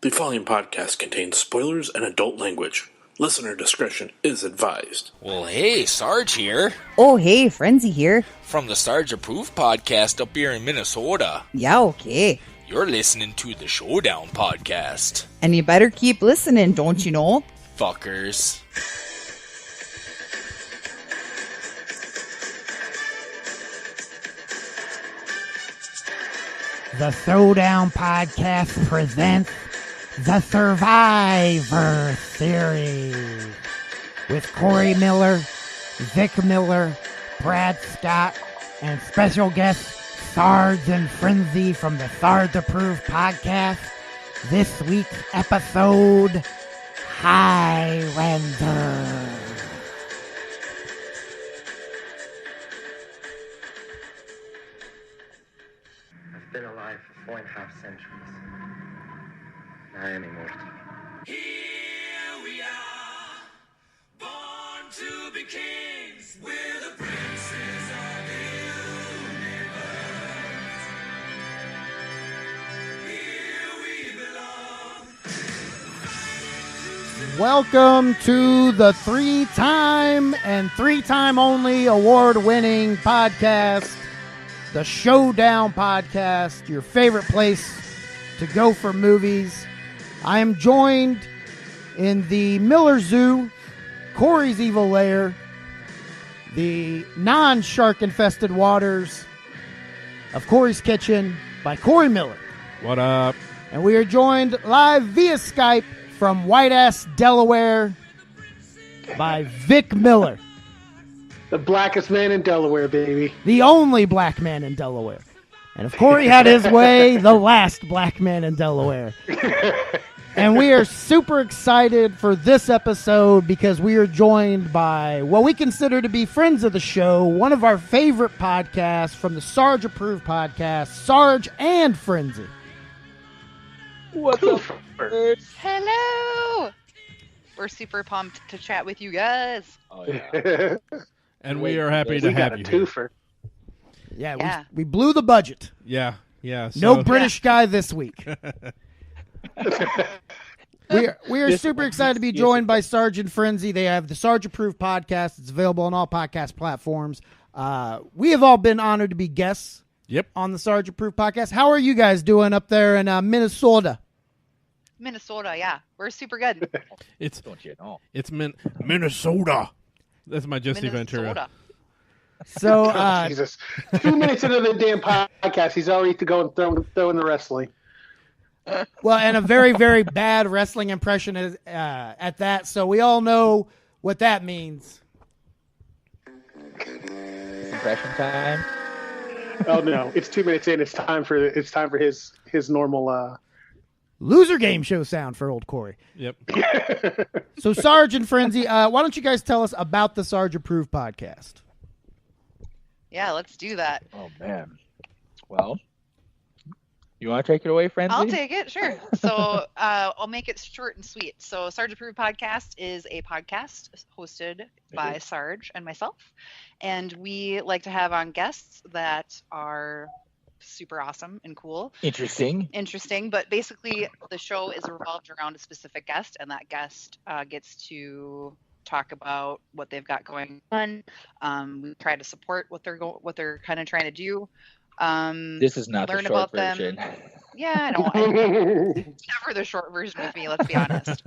The following podcast contains spoilers and adult language. Listener discretion is advised. Well, hey, Sarge here. Oh, hey, Frenzey here. From the Sarge Approved Podcast up here in Minnesota. Yeah, okay. You're listening to the Showdown Podcast. And you better keep listening, don't you know? Fuckers. The Showdown Podcast presents the Survivor Series with Corey Miller, Vic Miller, Brad Scott, and special guest Sarge and Frenzey from the Sarge Approved Podcast. This week's episode, Highlander. I've been alive for 4.5 centuries. I am immortal. Here we are, born to be kings. We're the princes of the universe. Here we belong. Welcome to the three-time and three-time only award-winning podcast, the Showdown Podcast, your favorite place to go for movies. I am joined in the Miller Zoo, Corey's Evil Lair, the non-shark infested waters of Corey's Kitchen by Corey Miller. What up? And we are joined live via Skype from White Ass, Delaware by Vic Miller. The blackest man in Delaware, baby. The only black man in Delaware. And if Corey had his way, the last black man in Delaware. And we are super excited for this episode because we are joined by what we consider to be friends of the show, one of our favorite podcasts from the Sarge Approved Podcast, Sarge and Frenzey. What's up? Hello! We're super pumped to chat with you guys. Oh, yeah. And we are happy to We got have a you here. twofer. Yeah. We blew the budget. Yeah. No British guy this week. We are super excited to be joined by Sarge and Frenzey. They have the Sarge Approved Podcast. It's available on all podcast platforms. We have all been honored to be guests on the Sarge Approved Podcast. How are you guys doing up there in Minnesota? Minnesota, yeah. We're super good. It's Don't you know? it's Minnesota. That's my Jesse Ventura. Minnesota. So, Jesus. 2 minutes into the damn podcast, he's already to go and throw in the wrestling. well, and a very, very bad wrestling impression is, at that. So we all know what that means. Impression time. Oh no, it's 2 minutes in. It's time for his normal. Loser game show sound for old Corey. Yep. So Sarge and Frenzey, why don't you guys tell us about the Sarge Approved Podcast? Yeah, let's do that. Oh man. Well, you want to take it away, Frenzey? I'll take it, sure. So I'll make it short and sweet. So Sarge Approved Podcast is a podcast hosted by Sarge and myself. And we like to have on guests that are super awesome and cool. Interesting. But basically the show is revolved around a specific guest, and that guest gets to talk about what they've got going on. We try to support what they're kind of trying to do. This is not learn the short about version. them. Yeah, I know. It's never the short version with me, let's be honest.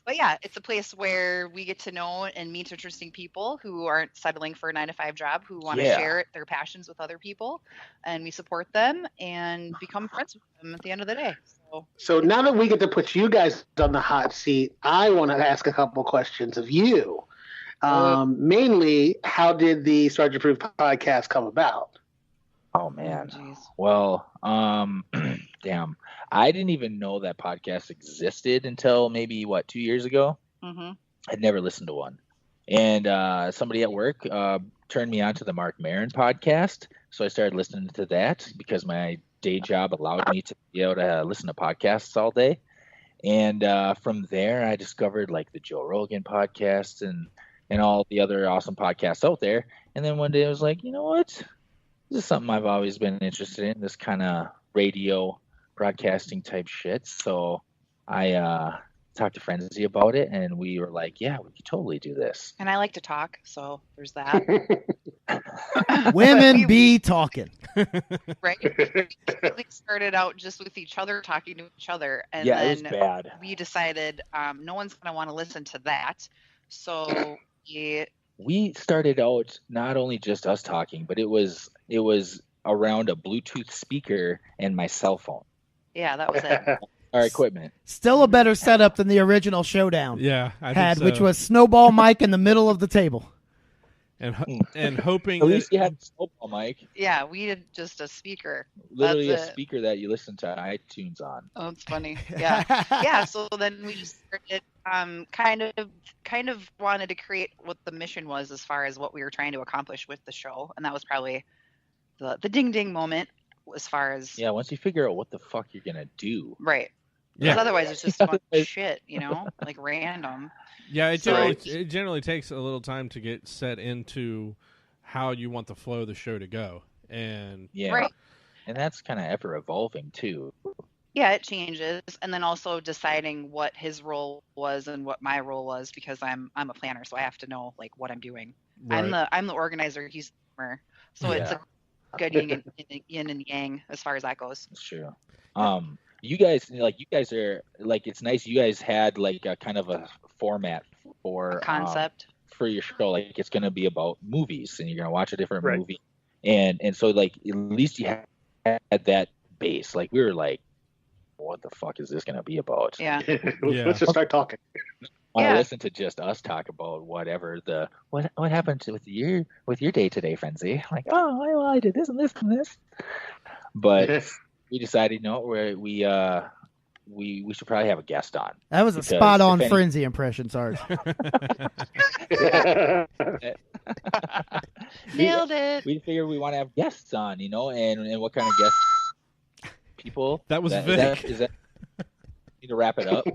But yeah, it's a place where we get to know and meet interesting people who aren't settling for a 9-to-5 job, who want to share their passions with other people, and we support them and become friends with them at the end of the day. So now that we get to put you guys on the hot seat, I want to ask a couple questions of you. Mainly, how did the Sarge Approved Podcast come about? Oh man. Jeez. Well, damn. I didn't even know that podcast existed until maybe 2 years ago. Mm-hmm. I'd never listened to one. And somebody at work turned me on to the Mark Maron podcast. So I started listening to that because my day job allowed me to be able to listen to podcasts all day. And from there, I discovered like the Joe Rogan podcast and all the other awesome podcasts out there. And then one day I was like, you know what? This is something I've always been interested in, this kind of radio broadcasting type shit. So I talked to Frenzey about it, and we were like, yeah, we could totally do this. And I like to talk, so there's that. Women be talking. Right? We started out just with each other, talking to each other. And Yeah, then it was bad. we decided no one's going to want to listen to that. So we started out not only just us talking, but it was around a Bluetooth speaker and my cell phone. Yeah, that was it. Our equipment. Still a better setup than the original Showdown Yeah, I had, think so. which was snowball mic in the middle of the table. and hoping At least that, you had a snowball mic. Yeah, we did just a speaker. Literally That's a it. speaker that you listen to iTunes on. Oh, it's funny. Yeah. Yeah, so then we just started kind of wanted to create what the mission was as far as what we were trying to accomplish with the show. And that was probably the ding ding moment as far as Yeah, once you figure out what the fuck you're gonna do. right. Yeah. Because otherwise it's just a bunch of shit, like random. yeah, it So- generally takes a little time to get set into how you want the flow of the show to go. And Yeah. Right. And that's kind of ever evolving too. Yeah, it changes, and then also deciding what his role was and what my role was, because I'm a planner, so I have to know like what I'm doing. right. I'm the organizer. He's the planner, so it's a good yin and yang as far as that goes. That's true. You guys are like, it's nice you guys had like a kind of a format for Concept. for your show. Like it's gonna be about movies, and you're gonna watch a different Right. movie, and so like at least you had that base. Like we were like, what the fuck is this gonna be about? Yeah. Let's just start talking. I listen to just us talk about whatever what happened with your day today, Frenzey. Like, oh, well, I did this and this and this. But we decided, we should probably have a guest on. That was a Because spot on if any- Frenzy impression, Sarge. Nailed it. We figure we want to have guests on, and what kind of guests? People. That was Is Vic. that need to wrap it up?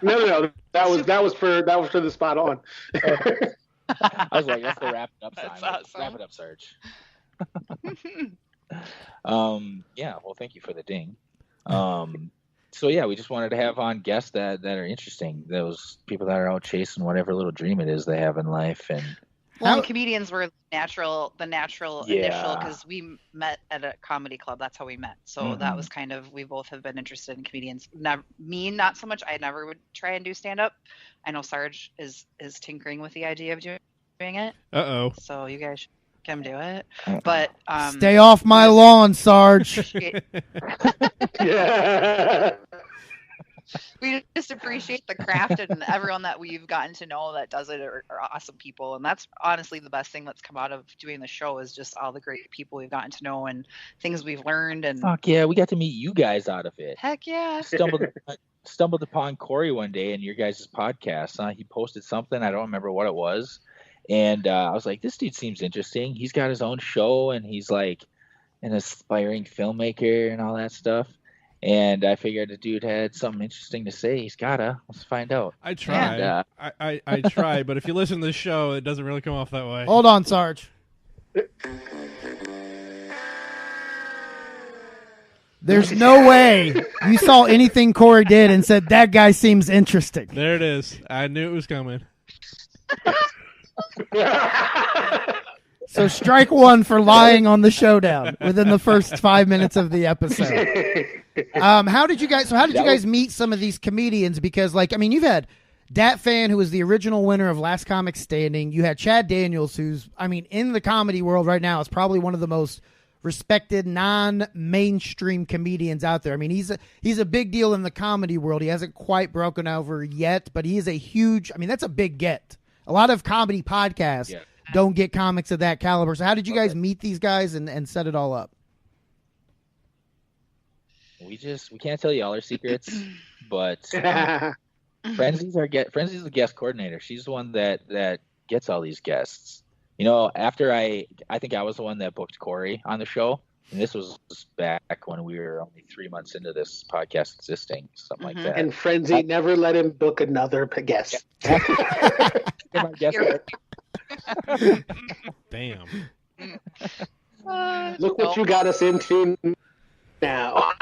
No. That was for the spot on. I was like, let's go wrap it up, That's Simon. awesome. Wrap it up, Sarge. Yeah, well, thank you for the ding. So yeah, we just wanted to have on guests that are interesting. Those people that are out chasing whatever little dream it is they have in life, and Well, and comedians were the natural initial, Yeah. because we met at a comedy club. That's how we met. So that was kind of, we both have been interested in comedians. Me, not so much. I never would try and do stand up. I know Sarge is tinkering with the idea of doing it. Uh-oh. So you guys should come do it. But Stay off my lawn, Sarge. Yeah. we just appreciate the craft, and everyone that we've gotten to know that does it are awesome people. And that's honestly the best thing that's come out of doing the show, is just all the great people we've gotten to know and things we've learned. And fuck yeah, we got to meet you guys out of it. heck yeah. Stumbled upon Corey one day in your guys' podcast. He posted something, I don't remember what it was, and I was like, this dude seems interesting. He's got his own show, and he's like an aspiring filmmaker and all that stuff. And I figured the dude had something interesting to say. Let's find out. I try. And, I try, but if you listen to this show, it doesn't really come off that way. Hold on, Sarge. There's no way you saw anything Corey did and said, that guy seems interesting. There it is. I knew it was coming. So strike one for lying on the Showdown within the first 5 minutes of the episode. How did you guys meet some of these comedians? Because you've had Dat Fan, who was the original winner of Last Comic Standing. You had Chad Daniels, who's, in the comedy world right now, is probably one of the most respected non-mainstream comedians out there. He's a big deal in the comedy world. He hasn't quite broken over yet, but he is a huge, that's a big get. A lot of comedy podcasts don't get comics of that caliber. So how did you guys meet these guys and set it all up? we can't tell you all our secrets, but Frenzey's the guest coordinator. She's the one that gets all these guests. After I think I was the one that booked Corey on the show, and this was back when we were only 3 months into this podcast existing, something like that. And Frenzey never let him book another guest. Damn. Look what you got us into now.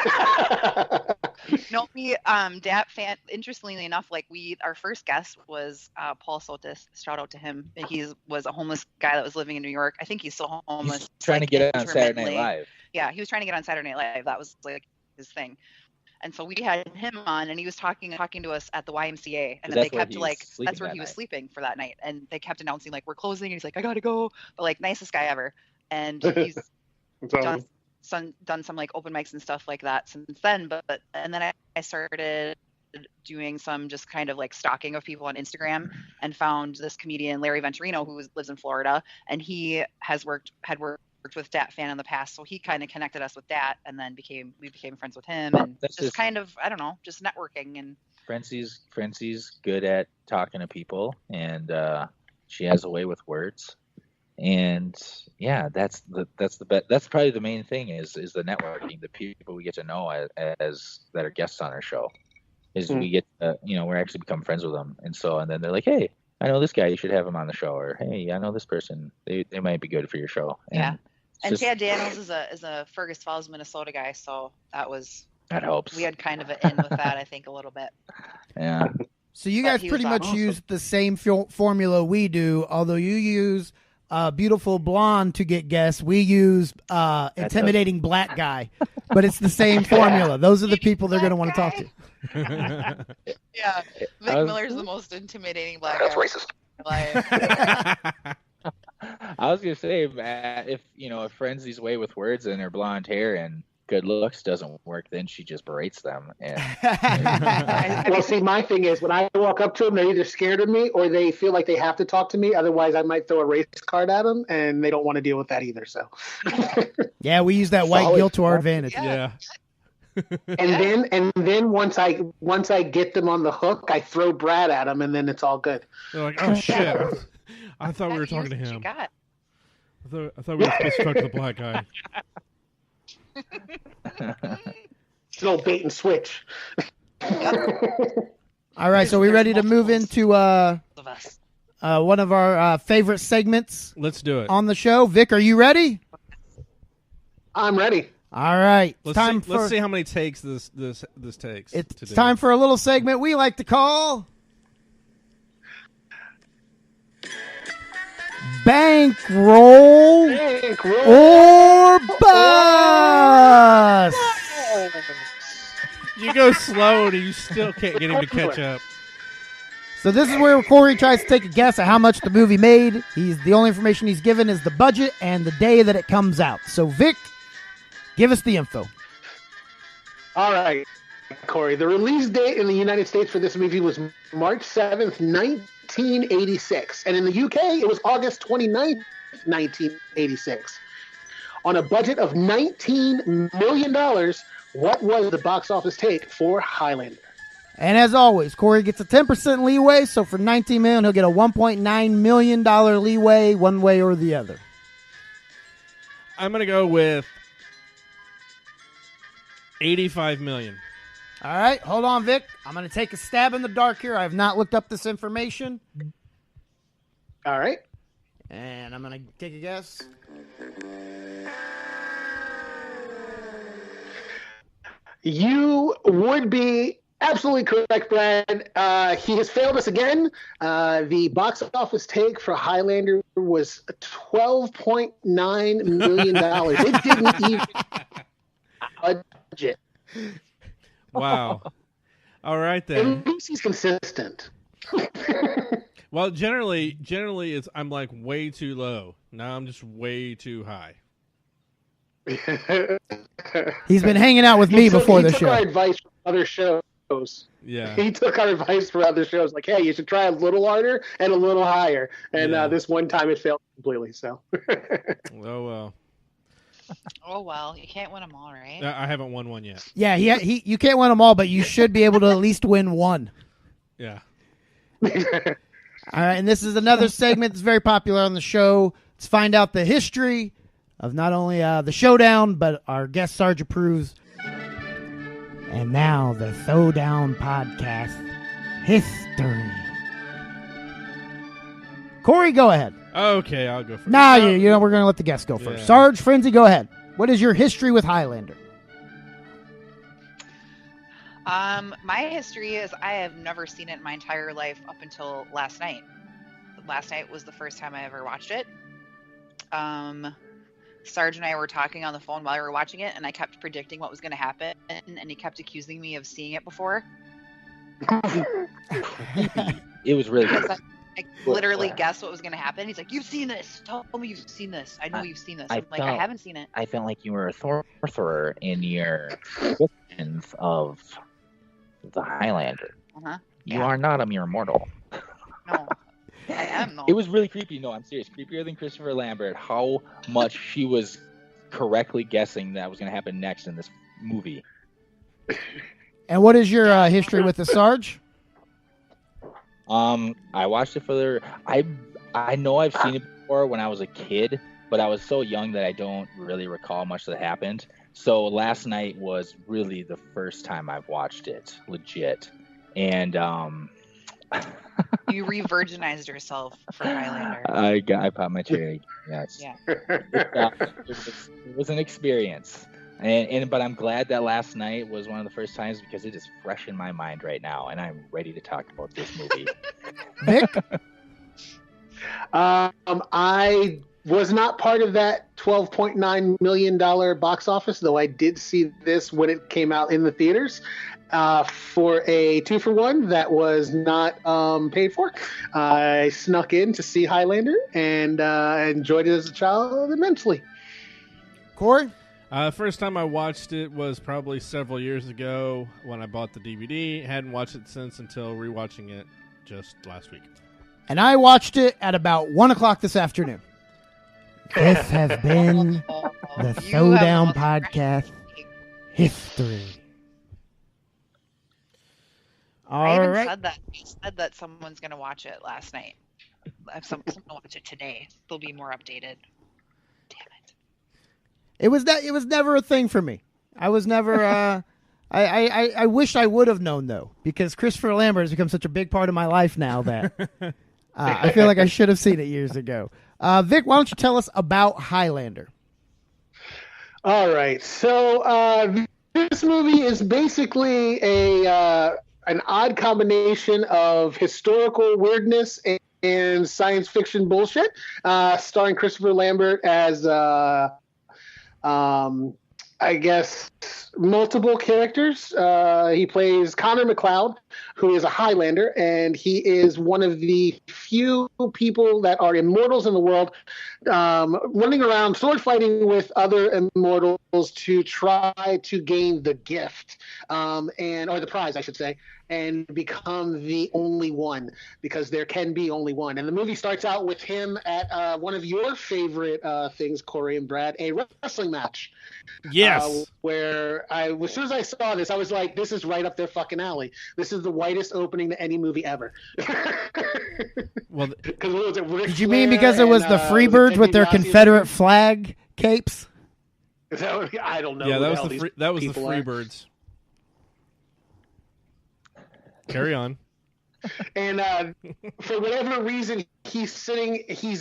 No, we Dat fan. Interestingly enough, like our first guest was Paul Sotis. Shout out to him. He was a homeless guy that was living in New York. I think he's still homeless. He's trying to get it on Saturday Night intermittently. Live. Yeah, he was trying to get on Saturday Night Live. That was like his thing. And so we had him on, and he was talking to us at the YMCA, and then they kept that's where he was sleeping for that night, and they kept announcing like we're closing. And he's like, I gotta go, but like nicest guy ever, and he's done some like open mics and stuff like that since then. But and then I started doing some just kind of like stalking of people on Instagram, and found this comedian Larry Venturino who lives in Florida, and he had worked with Dat Fan in the past, so he kind of connected us with Dat, and then we became friends with him, and just kind of, I don't know, just networking. And Frenzey's good at talking to people, and she has a way with words, and yeah, that's probably the main thing is the networking, the people we get to know as that are guests on our show, is we get we're actually become friends with them, and then they're like, hey, I know this guy, you should have him on the show, or hey, I know this person, they might be good for your show. And Chad Daniels is a Fergus Falls, Minnesota guy, so that helps. We had kind of an in with that, I think, a little bit. Yeah. So you guys pretty much use the same formula we do, although you use beautiful blonde to get guests. We use intimidating black guy, but it's the same formula. Those are the people they're going to want to talk to. Yeah, Vic Miller's the most intimidating black guy. That's racist. I was gonna say, if Frenzey's way with words and her blonde hair and good looks doesn't work, then she just berates them. Well, see, my thing is when I walk up to them, they're either scared of me or they feel like they have to talk to me. Otherwise, I might throw a race card at them, and they don't want to deal with that either. So, yeah, we use that white guilt to our advantage. Yeah. And then once I get them on the hook, I throw Brad at them, and then it's all good. They're like, oh shit. I thought we were talking to him. I thought we were supposed to talk to the black guy. It's an old bait and switch. All right, so we ready to move into one of our favorite segments? Let's do it. On the show. Vic, are you ready? I'm ready. All right. Let's see how many takes this takes. It's time for a little segment we like to call Bankroll or Bust. You go slow and you still can't get him to catch up. So this is where Corey tries to take a guess at how much the movie made. The only information he's given is the budget and the day that it comes out. So Vic, give us the info. All right, Corey. The release date in the United States for this movie was March 7th, 1986. And in the UK, it was August 29th, 1986. On a budget of $19 million, what was the box office take for Highlander? And as always, Corey gets a 10% leeway, so for $19 million, he'll get a $1.9 million leeway one way or the other. I'm going to go with $85 million. All right, hold on, Vic. I'm going to take a stab in the dark here. I have not looked up this information. All right. And I'm going to take a guess. You would be absolutely correct, Brad. He has failed us again. The box office take for Highlander was $12.9 million. It didn't even budget. Wow. All right then. At least he's consistent. Well, generally, I'm like way too low. Now I'm just way too high. He's been hanging out with me before the show. He took our advice from other shows. Yeah. He took our advice from other shows. Like, hey, you should try a little harder and a little higher. And this one time it failed completely. So. Oh, well. Oh, well. You can't win them all, right? I haven't won one yet. Yeah, you can't win them all, but you should be able to at least win one. Yeah. All right, and this is another segment that's very popular on the show. Let's find out the history of not only the showdown, but our guest Sarge Approves. And now the Throwdown Podcast history. Corey, go ahead. Okay, I'll go first. Nah, we're going to let the guests go first. Yeah. Sarge, Frenzey, go ahead. What is your history with Highlander? My history is I have never seen it in my entire life up until last night. Last night was the first time I ever watched it. Sarge and I were talking on the phone while we were watching it, and I kept predicting what was going to happen, and he kept accusing me of seeing it before. It was really good. I literally guessed what was going to happen. He's like, "You've seen this. Tell me you've seen this. I know you've seen this." I'm like, "I haven't seen it." I felt like you were a sorcerer in your descriptions of the Highlander. You are not a mere mortal. No, I am though. It was really creepy. No, I'm serious. Creepier than Christopher Lambert. How much she was correctly guessing that was going to happen next in this movie. And what is your history with the Sarge? I watched it for the. I know I've seen it before when I was a kid, but I was so young that I don't really recall much that happened. So last night was really the first time I've watched it, legit. And You re-virginized yourself for Highlander. I popped my cherry. Yes. Yeah. It was an experience. But I'm glad that last night was one of the first times because it is fresh in my mind right now, and I'm ready to talk about this movie. Vic? I was not part of that $12.9 million box office, though I did see this when it came out in the theaters for a 2-for-1 that was not paid for. I snuck in to see Highlander and enjoyed it as a child immensely. Corey? First time I watched it was probably several years ago when I bought the DVD. Hadn't watched it since until rewatching it just last week. And I watched it at about 1 o'clock this afternoon. This has been the Showdown Podcast history. I All even right. said that someone's going to watch it last night. If someone's going to watch it today, they'll be more updated. Damn it. It was never a thing for me. I was never. I wish I would have known though, because Christopher Lambert has become such a big part of my life now that I feel like I should have seen it years ago. Vic, why don't you tell us about Highlander? All right. So this movie is basically an odd combination of historical weirdness and science fiction bullshit, starring Christopher Lambert as I guess multiple characters. He plays Connor McLeod, who is a Highlander, and he is one of the few people that are immortals in the world, running around sword fighting with other immortals to try to gain the gift, or the prize, I should say, and become the only one, because there can be only one. And the movie starts out with him at one of your favorite things, Corey and Brad, a wrestling match. Yes. Where as soon as I saw this, I was like, this is right up their fucking alley. This is the whitest opening to any movie ever. Well, Did you mean because it was the Freebirds with their Confederate flag capes? I don't know. yeah, that was the Freebirds. Carry on. And for whatever reason, he's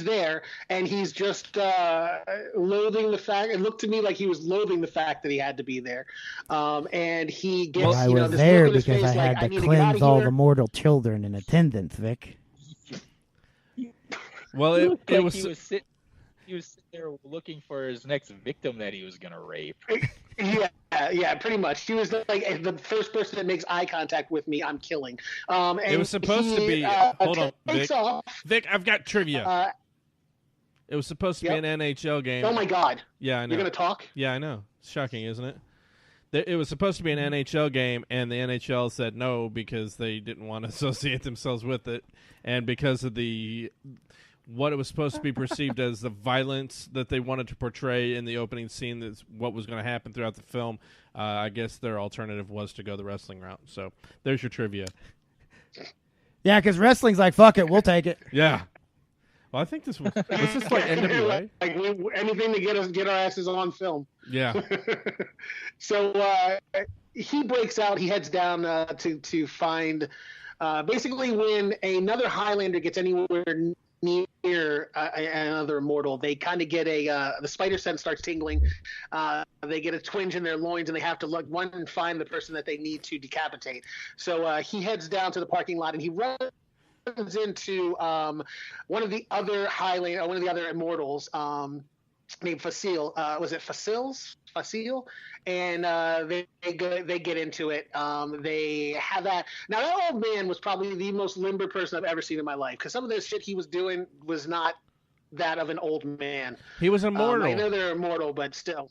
there, and he's just loathing the fact. It looked to me like he was loathing the fact that he had to be there. And he gets, Well, I this was look there in his because face I like, had need to to get out cleanse of all here. the mortal children in attendance, Vic. Well, It it looked like was. he was sitting there looking for his next victim that he was gonna rape. Yeah, pretty much. She was like the first person that makes eye contact with me, I'm killing. And It was supposed to be. Hold on, Vic. Vic, I've got trivia. It was supposed to be an NHL game. Oh my God! Yeah, I know. You're gonna talk? Yeah, I know. It's shocking, isn't it? It was supposed to be an NHL game, and the NHL said no because they didn't want to associate themselves with it, and because of what it was supposed to be perceived as the violence that they wanted to portray in the opening scene, that's what was going to happen throughout the film. I guess their alternative was to go the wrestling route. So there's your trivia. Yeah, because wrestling's like, fuck it, we'll take it. Yeah. Well, I think this was this like NWA? Like anything to get our asses on film. Yeah. So he breaks out. He heads down to find. Basically, when another Highlander gets anywhere near another immortal, they kind of get the spider sense starts tingling. They get a twinge in their loins, and they have to look one and find the person that they need to decapitate. So he heads down to the parking lot, and he runs into one of the other one of the other immortals named Facile. Was it Facile? And they get into it. They have that. Now, that old man was probably the most limber person I've ever seen in my life, because some of the shit he was doing was not that of an old man. He was immortal. I know they're immortal, but still.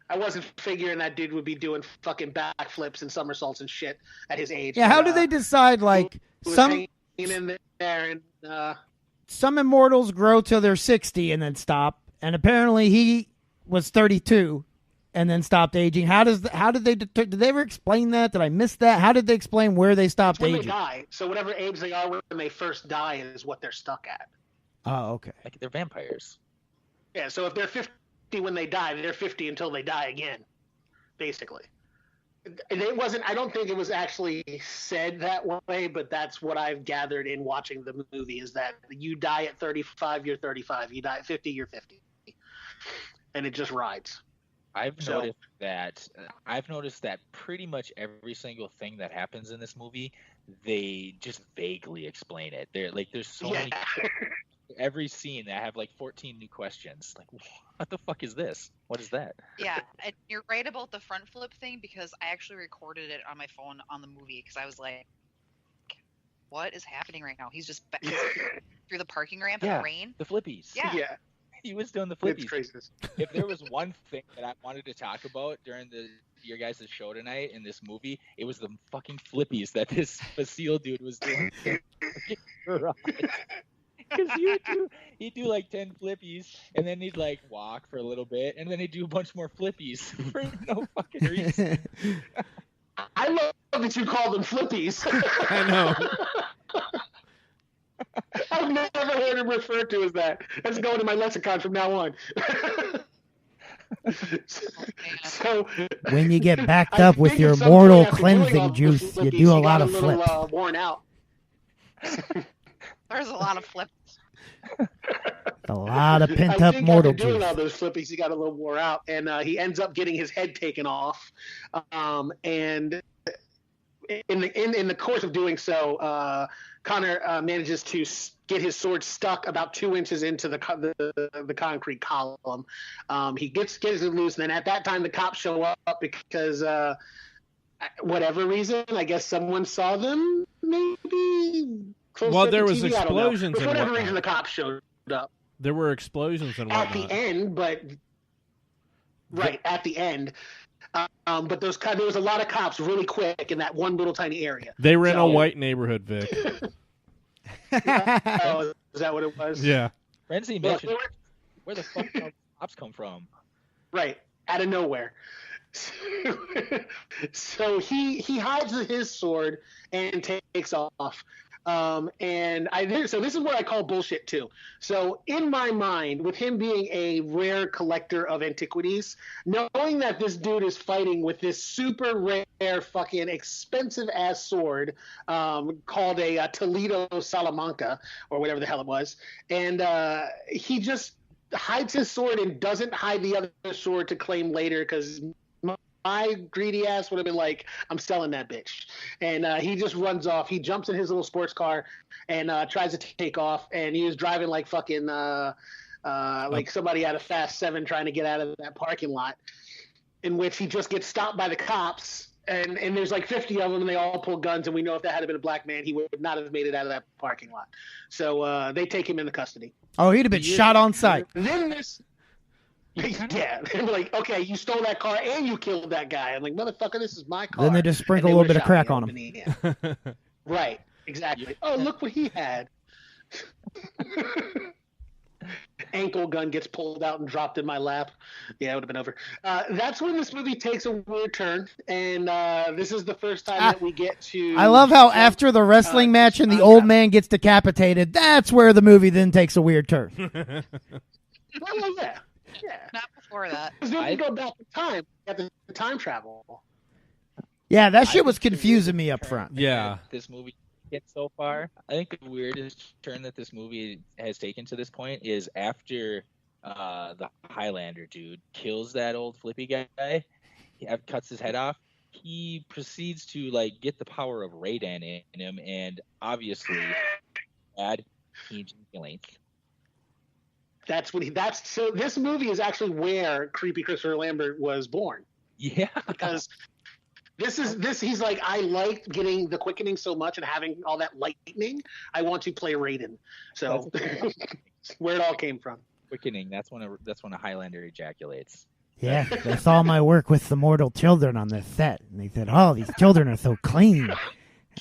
I wasn't figuring that dude would be doing fucking backflips and somersaults and shit at his age. Yeah, how do they decide, like, some in there and some immortals grow till they're 60 and then stop, and apparently he was 32 and then stopped aging. How did they ever explain that? Did I miss that? How did they explain where they stopped when aging? they die. So whatever age they are when they first die is what they're stuck at. Oh, okay. Like they're vampires. Yeah, so if they're 50 when they die, they're 50 until they die again, basically. It wasn't. I don't think it was actually said that way, but that's what I've gathered in watching the movie, is that you die at 35, you're 35. You die at 50, you're 50, and it just rides. I've noticed that pretty much every single thing that happens in this movie, they just vaguely explain it. There's so many every scene that have like 14 new questions. Like, what the fuck is this? What is that? Yeah, and you're right about the front flip thing, because I actually recorded it on my phone on the movie, because I was like, what is happening right now? He's just through the parking ramp in the rain. The flippies. Yeah. He was doing the flippies. It's craziness. If there was one thing that I wanted to talk about during your guys' show tonight in this movie, it was the fucking flippies that this Facile dude was doing. Because he'd do like 10 flippies, and then he'd like walk for a little bit, and then he'd do a bunch more flippies for no fucking reason. I love that you call them flippies. I know. I've never heard him referred to as that. That's going to my lexicon from now on. So when you get backed up with your mortal cleansing juice, you do a lot of flips. Worn out. There's a lot of flips. A lot of pent-up mortal juice. Doing juice. all those flippies, he got a little wore out, and he ends up getting his head taken off. And in the course of doing so, Connor manages to get his sword stuck about 2 inches into the concrete column. He gets it loose, and then at that time the cops show up because whatever reason, I guess someone saw them, maybe. Well, there was TV, explosions. For whatever reason, the cops showed up. There were explosions and whatnot. At the end, but at the end. But there was a lot of cops really quick in that one little tiny area. They were in a white neighborhood, Vic. Oh, is that what it was? Yeah. Frenzey mentioned where the fuck did cops come from? Right, out of nowhere. So he hides his sword and takes off. So this is what I call bullshit too. So in my mind, with him being a rare collector of antiquities, knowing that this dude is fighting with this super rare fucking expensive ass sword called a Toledo Salamanca or whatever the hell it was, and he just hides his sword and doesn't hide the other sword to claim later, because my greedy ass would have been like, I'm selling that bitch. And he just runs off. He jumps in his little sports car and tries to take off. And he was driving like fucking like somebody at a Fast 7 trying to get out of that parking lot, in which he just gets stopped by the cops. And there's like 50 of them, and they all pull guns. And we know if that had been a black man, he would not have made it out of that parking lot. So they take him into custody. Oh, he'd have been shot on sight. Then this... Yeah, they were like, okay, you stole that car and you killed that guy. I'm like, motherfucker, this is my car. Then they just sprinkle a little bit of crack on him. Right, exactly. Oh, look what he had. Ankle gun gets pulled out and dropped in my lap. Yeah, it would have been over. That's when this movie takes a weird turn, and this is the first time that we get to... I love how after the wrestling match and the old man gets decapitated, that's where the movie then takes a weird turn. Well, yeah. Yeah. Not before that. Because then we go back in time, at the time travel. Yeah, that shit was confusing me up front. Yeah. This movie get so far. I think the weirdest turn that this movie has taken to this point is after the Highlander dude kills that old flippy guy, cuts his head off. He proceeds to like get the power of Radan in him, and obviously add huge length. So this movie is actually where Creepy Christopher Lambert was born. Yeah, because he's like, I liked getting the quickening so much and having all that lightning. I want to play Raiden. So where it all came from. Quickening. That's when a Highlander ejaculates. Yeah, they saw my work with the mortal children on this set, and they said, "Oh, these children are so clean."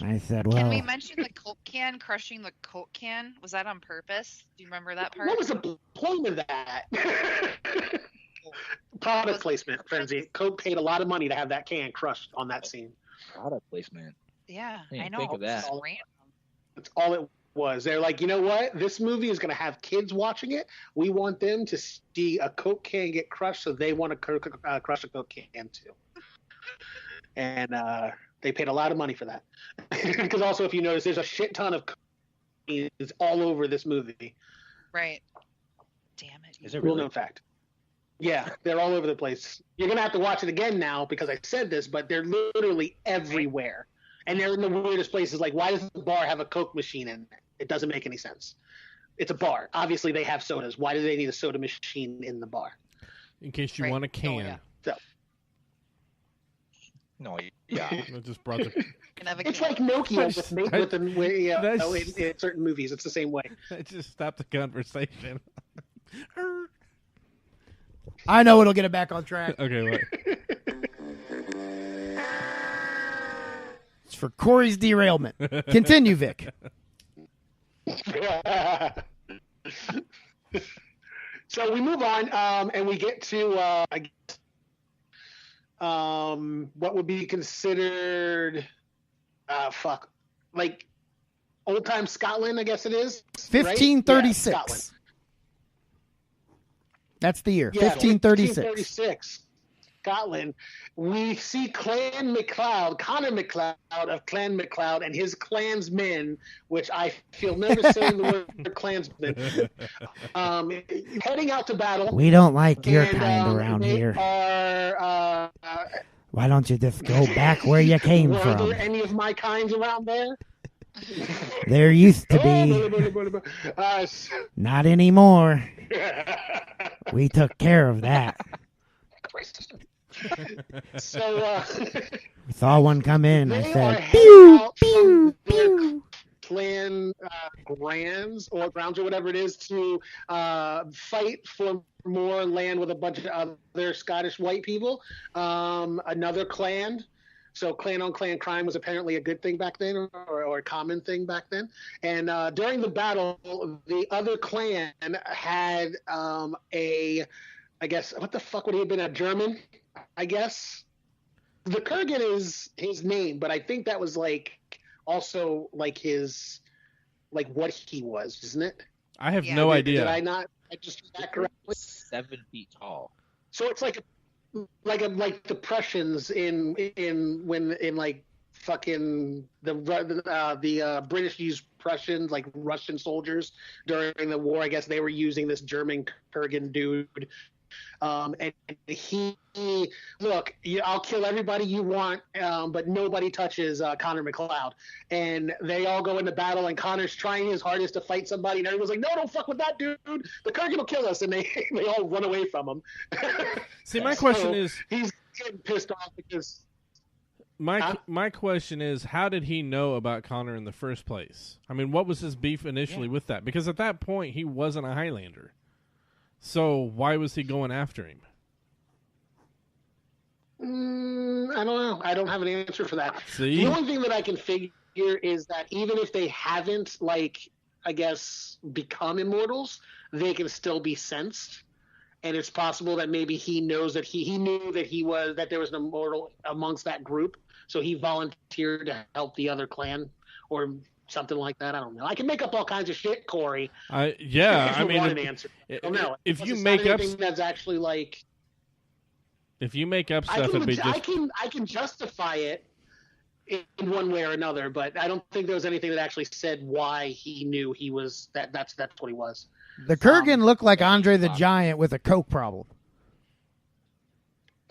And I said, "Well." Can we mention the Coke can crushing the Coke can? Was that on purpose? Do you remember that part? What was the point of that? Product placement, Frenzey. Coke paid a lot of money to have that can crushed on that scene. Product placement. Yeah, I know. Think of that. That's all it was. They're like, you know what? This movie is going to have kids watching it. We want them to see a Coke can get crushed, so they want to crush a Coke can too. And they paid a lot of money for that. Because also, if you notice, there's a shit ton of Coke all over this movie. Right. Damn it. Is it Real really? known fact. Yeah, they're all over the place. You're going to have to watch it again now because I said this, but they're literally everywhere. And they're in the weirdest places. Like, why does the bar have a Coke machine in it? It doesn't make any sense. It's a bar. Obviously, they have sodas. Why do they need a soda machine in the bar? In case you want a can. Oh, yeah. So, No, yeah. I just brought the... it's like Nokia in certain movies. It's the same way. I just stopped the conversation. I know it'll get it back on track. Okay, what? It's for Corey's derailment. Continue, Vic. So we move on, and we get to what would be considered like old time Scotland, I guess it is. 1536. Right? Yeah, that's the year. Yeah, 1536. Scotland. We see Clan MacLeod, Connor MacLeod of Clan MacLeod, and his clansmen, which I feel nervous saying the word clansmen, heading out to battle. We don't like your kind around they here. Are, why don't you just go back where you came were from? there any of my kinds around there? There used to be. Not anymore. We took care of that. So we saw one come in. I said, "Pew, pew, pew." Clan grounds or whatever it is to fight for more land with a bunch of other Scottish white people. Another clan. So clan on clan crime was apparently a good thing back then, or a common thing back then. And during the battle, the other clan had I guess, what the fuck would he have been, a German? I guess. The Kurgan is his name, but I think that was like also like his, like what he was, isn't it? I have no idea. Did I not? I just read that correctly. 7 feet tall. So it's like the Prussians in like fucking the British used Prussians, like Russian soldiers during the war. I guess they were using this German Kurgan dude. And he, look, I'll kill everybody you want, but nobody touches Connor MacLeod. And they all go into battle, and Connor's trying his hardest to fight somebody, and everyone's like, no, don't fuck with that dude. The Kurgan will kill us, and they all run away from him. See, my question is... He's getting pissed off because... My question is, how did he know about Connor in the first place? I mean, what was his beef initially with that? Because at that point, he wasn't a Highlander. So why was he going after him? I don't know. I don't have an answer for that. See? The only thing that I can figure is that even if they haven't, like, I guess, become immortals, they can still be sensed. And it's possible that maybe he knows that he knew that there was an immortal amongst that group, so he volunteered to help the other clan or something like that. I don't know. I can make up all kinds of shit, Corey. Yeah, I mean, want an answer. I don't know. If you make up, that's actually like, if you make up stuff, it'd be just. I can justify it in one way or another, but I don't think there was anything that actually said why he knew he was that's what he was. The Kurgan looked like Andre the Giant with a coke problem.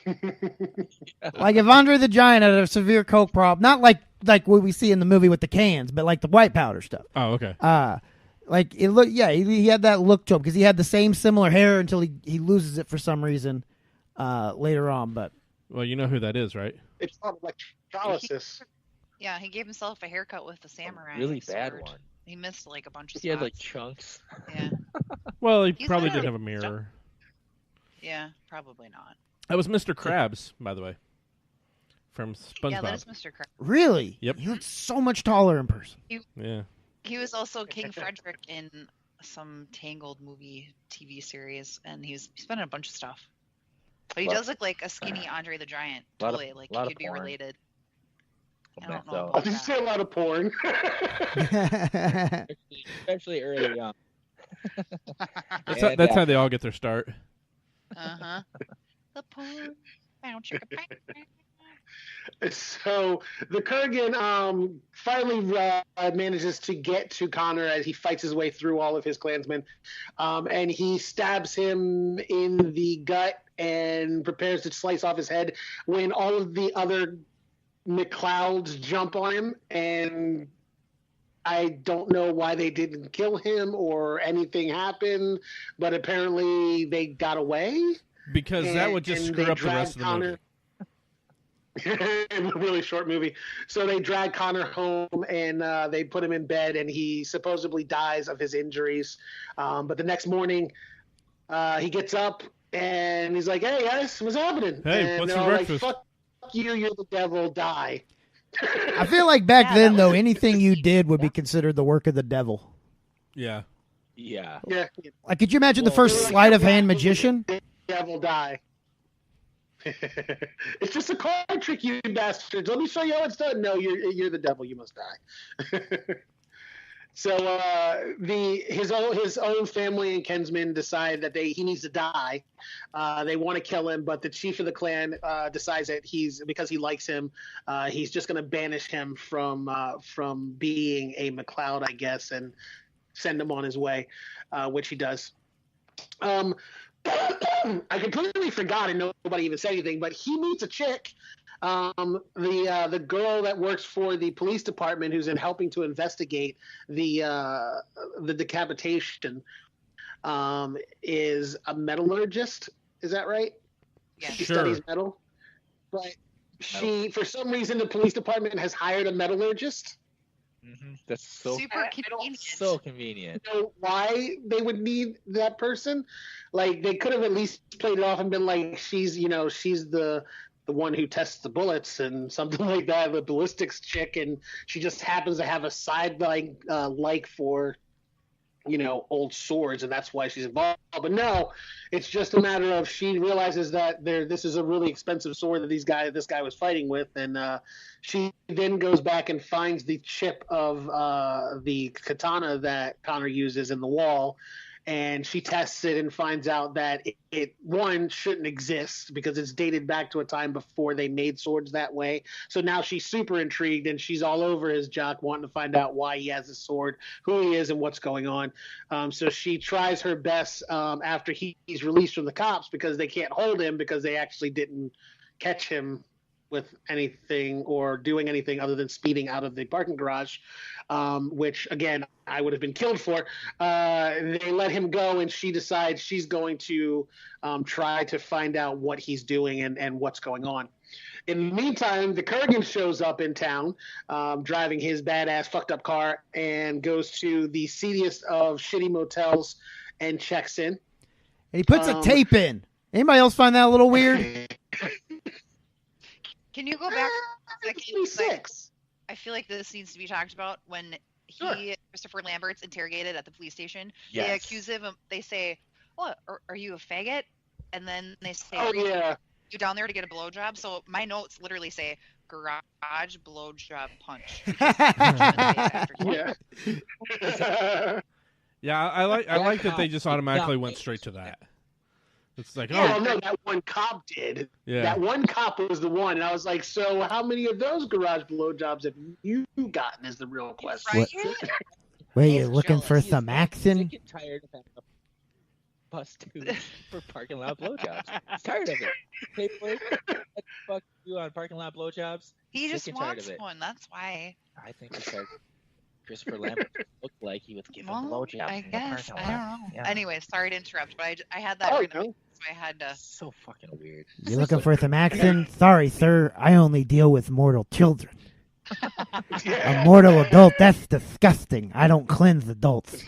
Like if Andre the Giant had a severe coke problem, not like what we see in the movie with the cans, but like the white powder stuff. Oh, okay. Like it looked, yeah, he had that look to him because he had the same similar hair until he loses it for some reason later on. But well, you know who that is, right? It's not electrolysis. Yeah, he gave himself a haircut with the samurai. Really bad sword. one. He missed like a bunch of spots. He had like chunks. Yeah. Well, he He's probably literally- didn't have a mirror. Yeah, probably not. That was Mr. Krabs, by the way, from SpongeBob. Yeah, that is Mr. Krabs. really, Yep. he looks so much taller in person. Yeah. He was also King Frederick in some Tangled movie TV series, and he's been in a bunch of stuff. But he does look like a skinny Andre the Giant. Lot of- Totally, like lot he of could be porn. related. I Meth, don't know though. about Did you that. say a lot of porn? Especially early on. That's how they all get their start. Uh-huh. The porn. Bow, chicka, bang. So the Kurgan finally manages to get to Connor as he fights his way through all of his Klansmen, and he stabs him in the gut and prepares to slice off his head when all of the other McClouds jump on him, and I don't know why they didn't kill him or anything happened, but apparently they got away. Because that would just And screw they up the rest of the dragged movie. a really short movie. So they drag Connor home and they put him in bed, and he supposedly dies of his injuries. But the next morning, he gets up and he's like, "Hey guys, what's happening?" Hey, and what's they're for all breakfast? Like, "Fuck you, you're the devil, die." I feel like back Yeah, then, that though, was- anything you did would be considered the work of the devil. Yeah. Yeah. Yeah, Like, could you imagine the Well, first they're like, sleight of "Yeah, hand you're the magician? devil, die. It's just a card trick, you bastards. Let me show you how it's done. No, you're the devil. You must die. So his own family and kinsmen decide that he needs to die. They want to kill him, but the chief of the clan decides that because he likes him, he's just going to banish him from being a McLeod, I guess, and send him on his way, which he does. I completely forgot, and nobody even said anything, but he meets a chick. The girl that works for the police department who's helping to investigate the decapitation is a metallurgist. Is that right? Yeah. She Sure. studies metal. But for some reason, the police department has hired a metallurgist. Mm-hmm. That's so Super convenient. so convenient. I don't know why they would need that person. Like, they could have at least played it off and been like, she's the one who tests the bullets and something like that, the ballistics chick, and she just happens to have a sideline like for old swords, and that's why she's involved. But no, it's just a matter of she realizes that this is a really expensive sword that this guy was fighting with, and she then goes back and finds the chip of the katana that Connor uses in the wall, and she tests it and finds out that it shouldn't exist because it's dated back to a time before they made swords that way. So now she's super intrigued, and she's all over his jock wanting to find out why he has a sword, who he is, and what's going on. So she tries her best after he's released from the cops, because they can't hold him because they actually didn't catch him with anything or doing anything other than speeding out of the parking garage, which, again, I would have been killed for. They let him go, and she decides she's going to try to find out what he's doing and what's going on. In the meantime, the Kurgan shows up in town, driving his badass fucked up car, and goes to the seediest of shitty motels and checks in. And he puts a tape in. Anybody else find that a little weird? Can you go back a second? 26. I feel like this needs to be talked about. When Christopher Lambert's interrogated at the police station, they Yes. accuse him. They say, "What? Are you a faggot?" And then they say, Oh, "Are you yeah. down there to get a blowjob?" So my notes literally say, "Garage blowjob punch." Yeah. Yeah, I like that they just automatically went straight to that. It's like, Oh no, that one cop did. Yeah. That one cop was the one, and I was like, so how many of those garage blowjobs have you gotten? Is the real question. Right? Wait, you looking for some action? Sick and tired of having a bus dude for parking lot blowjobs. He's tired of it. Paperwork, what the fuck you on parking lot blowjobs? He Sick just and tired wants of it. one. That's why. I think because Christopher Lambert looked like he was giving Well, blowjobs. I in the guess. parking I lot. don't know. Yeah. Anyway, sorry to interrupt, but I had that Oh, written no. down, so I had to. So fucking weird. You looking for some action? Sorry, sir. I only deal with mortal children. A mortal adult, that's disgusting. I don't cleanse adults.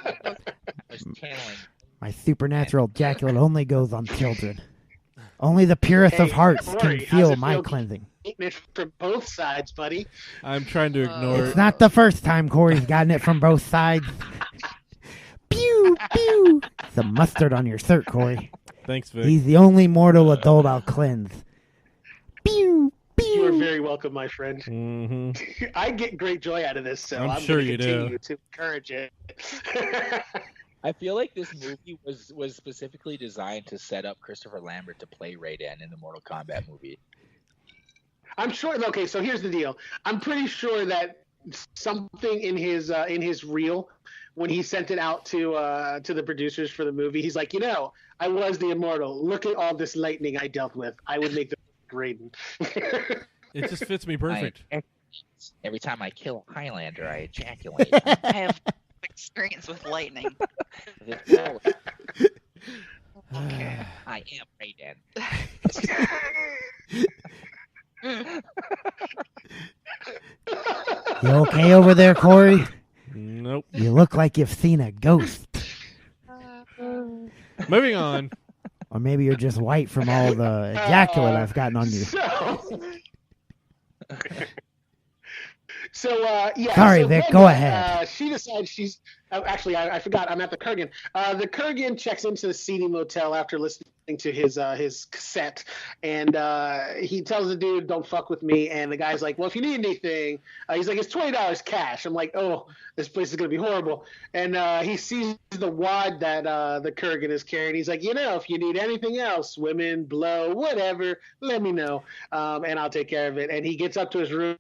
I was channeling. My supernatural ejaculate only goes on children. Only the purest of hearts don't can worry. How's feel it my feel cleansing. Getting it from both sides, buddy. I'm trying to ignore It's not the first time Corey's gotten it from both sides. Pew, pew. Some mustard on your shirt, Corey. Thanks, Vic. He's the only mortal adult I'll cleanse. Pew, You are pew. very welcome, my friend. Mm-hmm. I get great joy out of this, so I'm I'm sure going to you do. continue to encourage it. I feel like this movie was specifically designed to set up Christopher Lambert to play Raiden in the Mortal Kombat movie. I'm sure. Okay, so here's the deal. I'm pretty sure that something in his reel, when he sent it out to the producers for the movie, he's like, I was the immortal. Look at all this lightning I dealt with. I would make the Raiden. It just fits me perfect. Every time I kill a Highlander, I ejaculate. I have experience with lightning. Okay. I am Raiden. You okay over there, Corey? Nope. You look like you've seen a ghost. Moving on. Or maybe you're just white from all the ejaculate I've gotten on you. So, yeah. Sorry, so Vic, Megan, go ahead. She decides she's... actually, I forgot. I'm at the Kurgan. The Kurgan checks into the seedy motel after listening to his cassette, and he tells the dude, "Don't fuck with me." And the guy's like, "Well, if you need anything," he's like, "It's $20 cash." I'm like, "Oh, this place is gonna be horrible." And he sees the wad that the Kurgan is carrying. He's like, "If you need anything else, women, blow, whatever, let me know, and I'll take care of it." And he gets up to his room.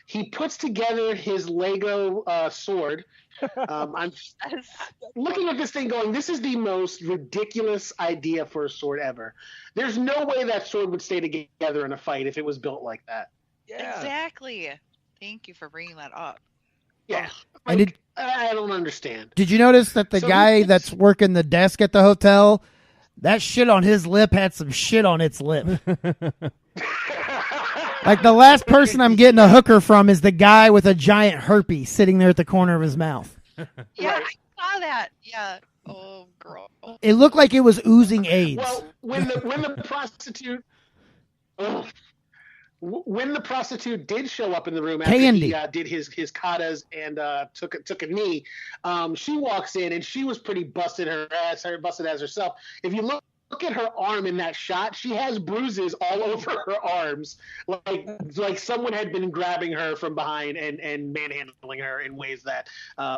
He puts together his Lego sword. I'm looking at this thing going, this is the most ridiculous idea for a sword ever. There's no way that sword would stay together in a fight if it was built like that. Yeah. Exactly. Thank you for bringing that up. Yeah. And I don't understand. Did you notice that the So guy he- that's working the desk at the hotel, that shit on his lip had some shit on its lip? Like the last person I'm getting a hooker from is the guy with a giant herpes sitting there at the corner of his mouth. Yeah, I saw that. Yeah. Oh, girl. It looked like it was oozing AIDS. Well, when the prostitute... Ugh. When the prostitute did show up in the room after Candy. he did his katas and took a knee, she walks in and she was pretty busted as herself. If you look at her arm in that shot, she has bruises all over her arms, like someone had been grabbing her from behind and manhandling her in ways that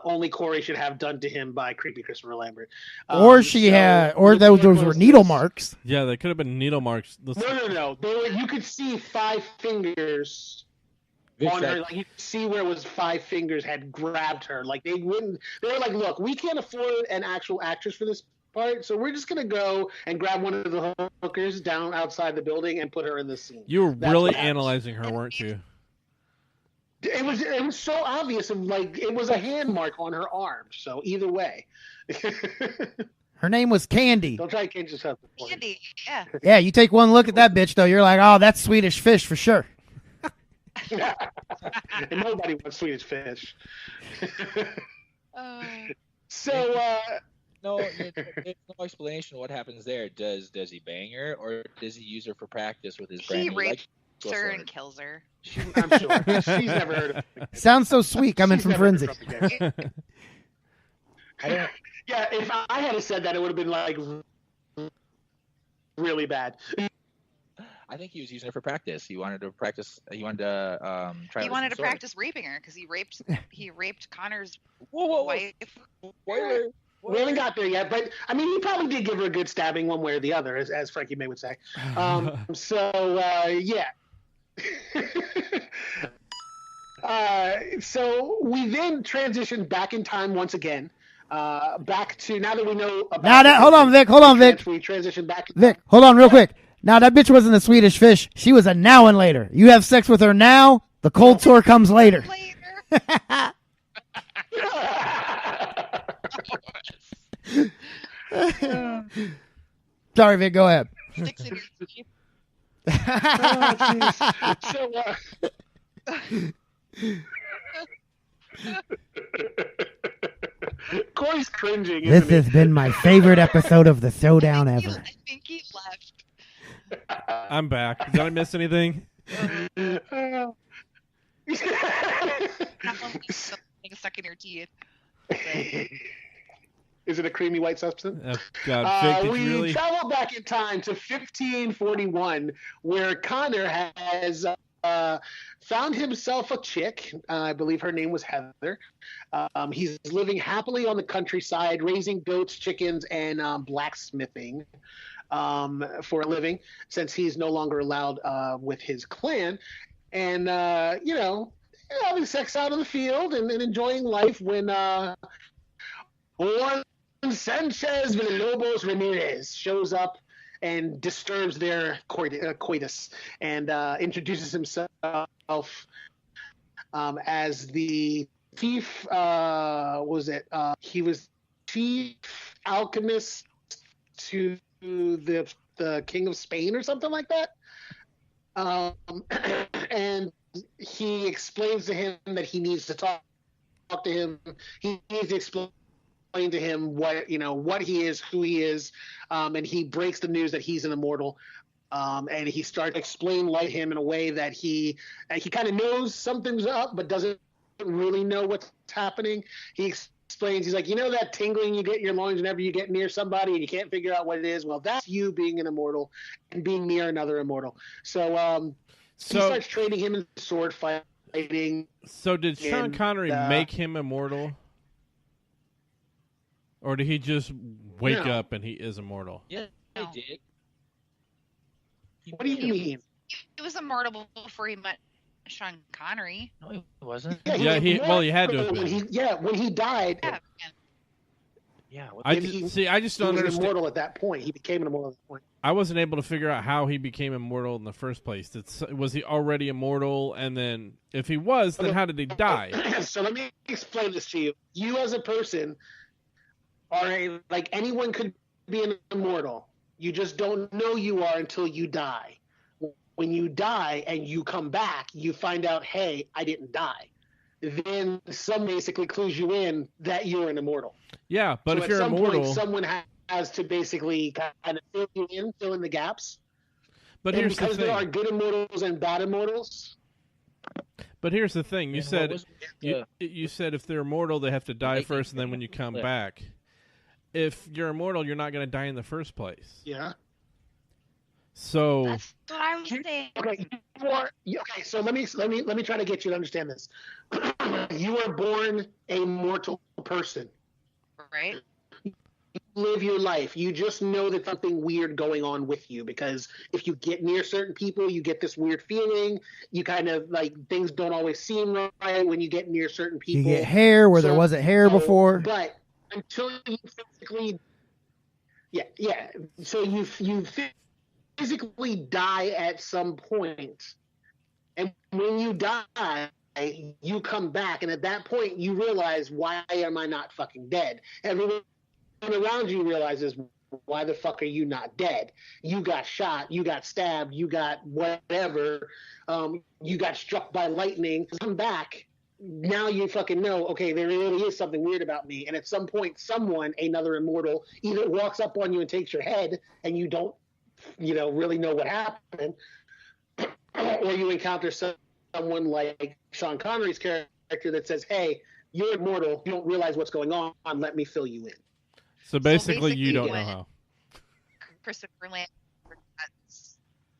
only Corey should have done to him by Creepy Christopher Lambert. Or those were needle marks. Yeah, they could have been needle marks. No. You could see 5 fingers on her. Like, you could see where it was 5 fingers had grabbed her. Like, they were like, look, we can't afford an actual actress for this part, so we're just gonna go and grab one of the hookers down outside the building and put her in the scene. You were That's really what happened. analyzing her, weren't you? It was so obvious, of like it was a hand mark on her arm. So either way, Her name was Candy. don't try to change this up. Candy. Yeah. Yeah, you take one look at that bitch, though, you're like, oh, that's Swedish fish for sure. And nobody wants Swedish fish. Uh, So No, there's no explanation of what happens there. Does he bang her, or does he use her for practice with his brand he new rapes Lego her sword? and kills her. I'm sure she's never heard of it. Sounds so sweet coming She's from never heard Frenzey. of it again. Yeah, if I had said that, it would have been like really bad. I think he was using it for practice. He wanted to practice. He wanted to try. He with wanted some to sword. practice raping her because he raped Connor's Whoa! wife. Spoiler! We haven't got there yet, but I mean, he probably did give her a good stabbing one way or the other, as Frankie May would say. Yeah. So we then transitioned back in time once again, back to now that we know about. Hold on, Vic. We transitioned back. Vic, hold on, real quick. Now that bitch wasn't a Swedish fish. She was a now and later. You have sex with her now. The cold sore comes later. Sorry, Vic. Go ahead. Corey's cringing. This has been my favorite episode of the Showdown ever. I think he left. I'm back. Did I miss anything? Something stuck in your teeth. Is it a creamy white substance? Oh, God, Vic, we travel back in time to 1541, where Connor has found himself a chick. I believe her name was Heather. He's living happily on the countryside, raising goats, chickens, and blacksmithing for a living, since he's no longer allowed with his clan. And, having sex out in the field and enjoying life when Juan Sanchez Villalobos Ramirez shows up and disturbs their coitus and introduces himself as the chief. He was chief alchemist to the King of Spain or something like that. And he explains to him that he needs to talk to him. He needs to explain to him what he is, who he is, and he breaks the news that he's an immortal. And he starts to explain to him in a way that he kind of knows something's up, but doesn't really know what's happening. He explains, he's like, that tingling you get in your loins whenever you get near somebody and you can't figure out what it is. Well, that's you being an immortal and being near another immortal. So he starts training him in sword fighting. So did Sean Connery make him immortal? Or did he just wake up and he is immortal? Yeah, he did. What do you mean? He was immortal before he met Sean Connery. No, he wasn't. He had to have been. When he died. Yeah. I just don't understand. He was immortal at that point. He became an immortal at that point. I wasn't able to figure out how he became immortal in the first place. Was he already immortal? And then, if he was, then how did he die? So let me explain this to you. You as a person are like anyone could be an immortal. You just don't know you are until you die. When you die and you come back, you find out, hey, I didn't die. Then some basically clues you in that you're an immortal. Yeah, but so if you're immortal, point, someone has to basically kind of fill in the gaps. But and here's the thing: there are good immortals and bad immortals. But here's the thing: you said if they're immortal, they have to die first, and then when you come back, if you're immortal, you're not going to die in the first place. Yeah. So that's what I'm saying. Okay. So let me try to get you to understand this. You are born a mortal person, right? You live your life. You just know that something weird going on with you, because if you get near certain people, you get this weird feeling. You kind of like things don't always seem right when you get near certain people. You get hair where there wasn't hair before. But until you physically, so you physically die at some point, and when you die, you come back, and at that point, you realize, why am I not fucking dead? Everyone around you realizes, why the fuck are you not dead? You got shot, you got stabbed, you got whatever, you got struck by lightning. Come back. Now you fucking know, okay, there really is something weird about me. And at some point, another immortal, either walks up on you and takes your head, and you don't, really know what happened, or you encounter someone like Sean Connery's character that says, hey, you're immortal, you don't realize what's going on, let me fill you in. So basically you don't know how.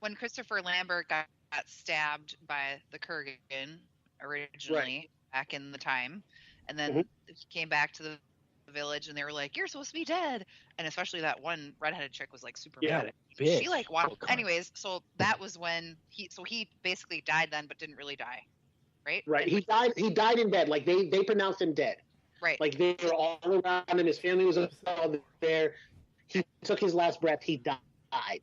When Christopher Lambert got stabbed by the Kurgan originally, back in the time, and then he came back to the village, and they were like, "You're supposed to be dead," and especially that one redheaded chick was like super Yeah, mad. bitch. She like Oh, cunt. anyways, so that was when he basically died then, but didn't really die, right? Right. He died in bed. Like they pronounced him dead. Right. Like they were all around him. His family was all there. He took his last breath. He died.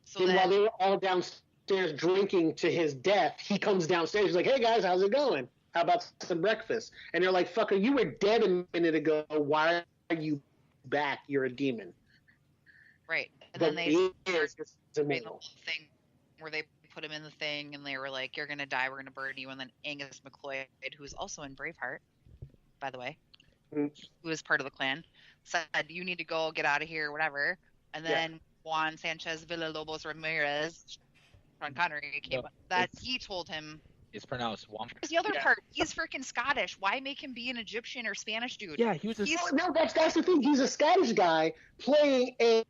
So And then, while they were all downstairs drinking to his death, he comes downstairs. He's like, "Hey guys, how's it going? How about some breakfast?" And they're like, "Fucker, you were dead a minute ago. Why are you back? You're a demon." right, and But then they he is just a made the male. whole thing where they put him in the thing, and they were like, "You're gonna die. We're gonna burn you." And then Angus McLeod, who's also in Braveheart, by the way, Mm. who is part of the clan, said, "You need to go, get out of here, whatever." And then Juan Sanchez Villalobos Ramirez, Sean Connery, came No, up. That it's- he told him. It's pronounced Womp. There's the other Yeah. part. He's freaking Scottish. Why make him be an Egyptian or Spanish dude? Yeah, he was a. He's- No, that's the thing. He's a Scottish guy playing a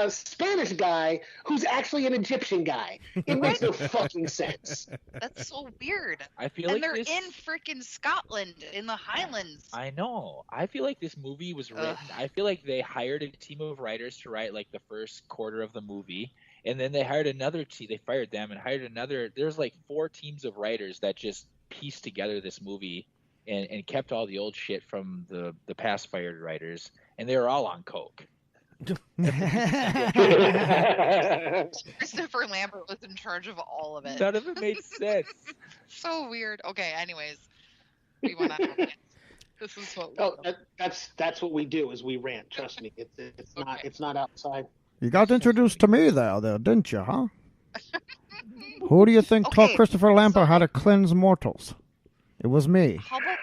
Spanish guy who's actually an Egyptian guy. It makes no fucking sense. That's so weird. I feel And like they're this. in freaking Scotland, in the Highlands. I know. I feel like this movie was written. Ugh. I feel like they hired a team of writers to write like the first quarter of the movie, and then they hired another team. They fired them and hired another. There's like 4 teams of writers that just pieced together this movie and kept all the old shit from the past fired writers, and they were all on coke. Christopher Lambert was in charge of all of it. None of it made sense. So weird. Okay, anyways. We went on. This is what we Oh, do. that's what we do is we rant. Trust me, it's not outside. You got introduced to me there, didn't you, huh? Who do you think taught Okay, Christopher Lambert so- how to cleanse mortals? It was me. How about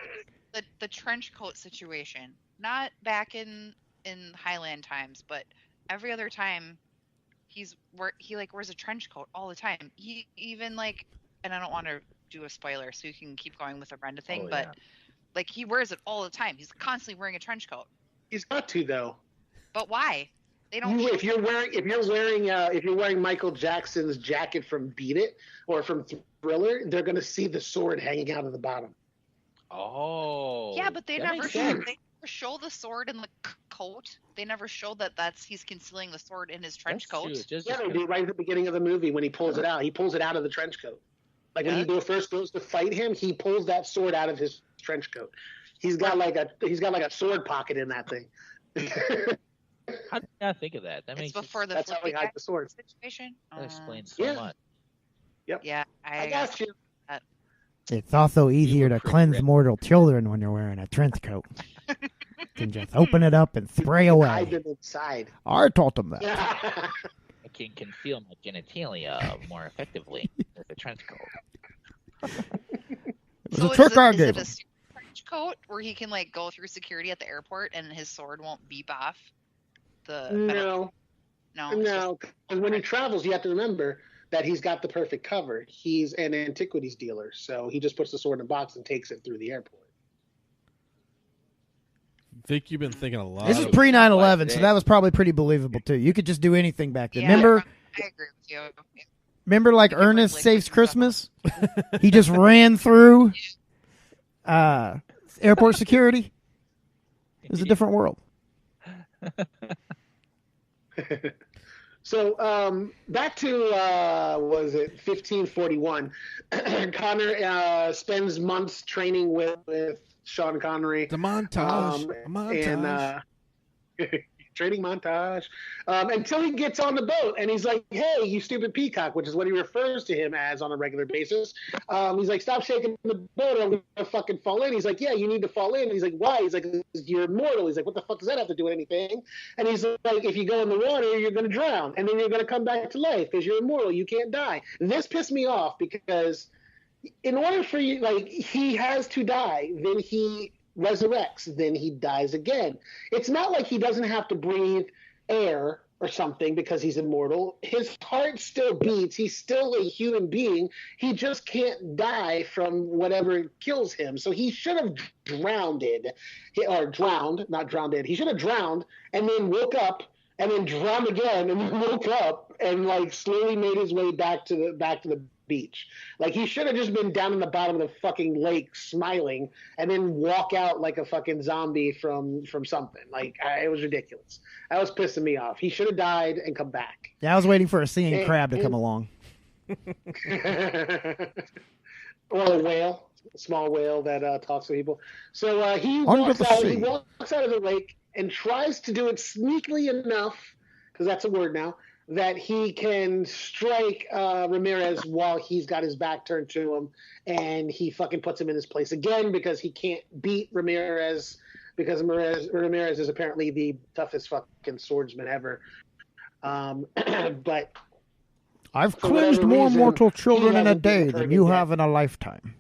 the trench coat situation? Not back in Highland times, but every other time he like wears a trench coat all the time. He even like, and I don't want to do a spoiler, so you can keep going with the Brenda thing, Oh, but yeah. like he wears it all the time. He's constantly wearing a trench coat. He's got to though. But why? They don't. If you're wearing Michael Jackson's jacket from Beat It or from Thriller, they're gonna see the sword hanging out of the bottom. Oh. Yeah, but they that never makes show, sense. they never show the sword in the coat. They never show that he's concealing the sword in his trench That's coat. true. It does Yeah, just they do right at the beginning of the movie when he pulls it out. He pulls it out of the trench coat. Like when he first goes to fight him, he pulls that sword out of his trench coat. He's got like a sword pocket in that thing. How did I not think of that? That It's makes before the That's how he flippy hides the sword. situation. that explains so Yeah. much. Yeah, I got you. It's also easier to pretty cleanse rip. mortal children when you're wearing a trench coat. You can just open it up and spray away. Hide them inside. I taught them that. I can conceal my genitalia more effectively with a trench coat. It was So a trick I is gave it a him. super trench coat where he can like go through security at the airport and his sword won't beep off? The metal- No, no, it's no. And when he travels, you have to remember that he's got the perfect cover. He's an antiquities dealer, so he just puts the sword in a box and takes it through the airport. Vic, you've been thinking a lot. This is of- pre 9/11, so Day. that was probably pretty believable too. You could just do anything back then. Yeah, Remember, I agree with you. like You can bring Ernest liquid Saves stuff. Christmas. He just ran through airport security. It was a different world. So back to was it 1541? Connor spends months training with Sean Connery. The montage. A montage. And training montage until he gets on the boat and he's like, "Hey, you stupid peacock," which is what he refers to him as on a regular basis. He's like, "Stop shaking the boat or I'm gonna fucking fall in." He's like, "Yeah, you need to fall in." And he's like, "Why?" He's like, "You're immortal." He's like, "What the fuck does that have to do with anything?" And he's like, "If you go in the water, you're gonna drown and then you're gonna come back to life because you're immortal. You can't die." This pissed me off because in order for you, like, he has to die, then he resurrects, then he dies again. It's not like he doesn't have to breathe air or something because he's immortal. His heart still beats. He's still a human being. He just can't die from whatever kills him. So he should have drowned, not drowned. He should have drowned and then woke up and then drowned again and then woke up and like slowly made his way back to the beach. Like, he should have just been down in the bottom of the fucking lake smiling and then walk out like a fucking zombie from something. Like, it was ridiculous. That was pissing me off. He should have died and come back. Yeah, I was waiting for a singing crab to come along. Or a whale, a small whale that talks to people. So he walks out of the lake and tries to do it sneakily enough, because that's a word now, that he can strike Ramirez while he's got his back turned to him, and he fucking puts him in his place again because he can't beat Ramirez, because Ramirez is apparently the toughest fucking swordsman ever. But I've cleansed more mortal children in a day than you have in a lifetime.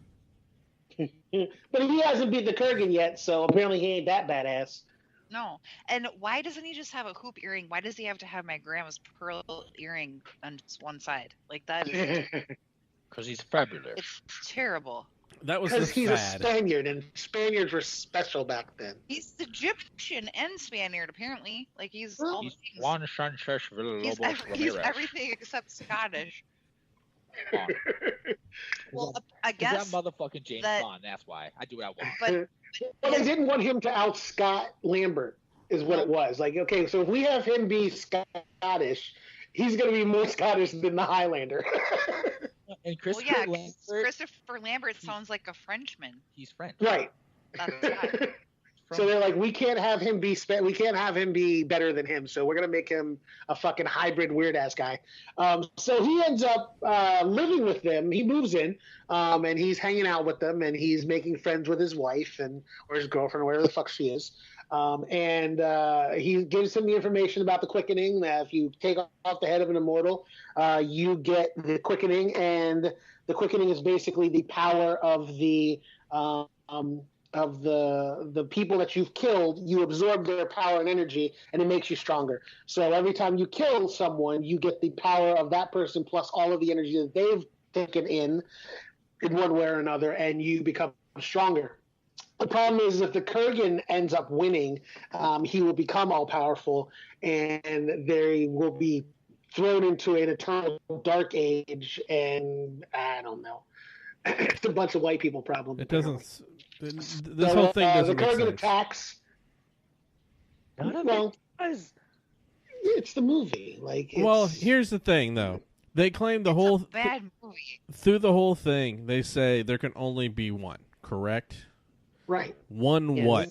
But he hasn't beat the Kurgan yet, so apparently he ain't that badass. No. And why doesn't he just have a hoop earring? Why does he have to have my grandma's pearl earring on just one side? Like, that is... Because he's fabulous. It's terrible. That was because he's a fad. Spaniard, and Spaniards were special back then. He's Egyptian and Spaniard, apparently. Like, he's all He's things. Juan Sanchez He's Villalobos everything except Scottish. Ramirez. Well, I guess Is that motherfucking James Bond? That's why. I do what I want. But Well, they didn't want him to out Scott Lambert, is what it was. Like, okay, so if we have him be Scottish, he's going to be more Scottish than the Highlander. And well, Christopher yeah, Lambert, Christopher Lambert sounds like a Frenchman. he's French. Right. That's why. So they're like, we can't have him be better than him. So we're gonna make him a fucking hybrid weird ass guy. So he ends up living with them. He moves in, and he's hanging out with them, and he's making friends with his wife or his girlfriend or whatever the fuck she is. And he gives him the information about the quickening, that if you take off the head of an immortal, you get the quickening, and the quickening is basically the power of the people that you've killed. You absorb their power and energy, and it makes you stronger. So every time you kill someone, you get the power of that person plus all of the energy that they've taken in one way or another, and you become stronger. The problem is, if the Kurgan ends up winning, he will become all-powerful, and they will be thrown into an eternal dark age, and I don't know. It's a bunch of white people problem. It doesn't. This whole thing doesn't the make Kurgan sense. attacks. Well, it's the movie. Well, here's the thing, though. They claim the whole Bad movie. through the whole thing. They say there can only be one. Correct? Right. One Yes. what?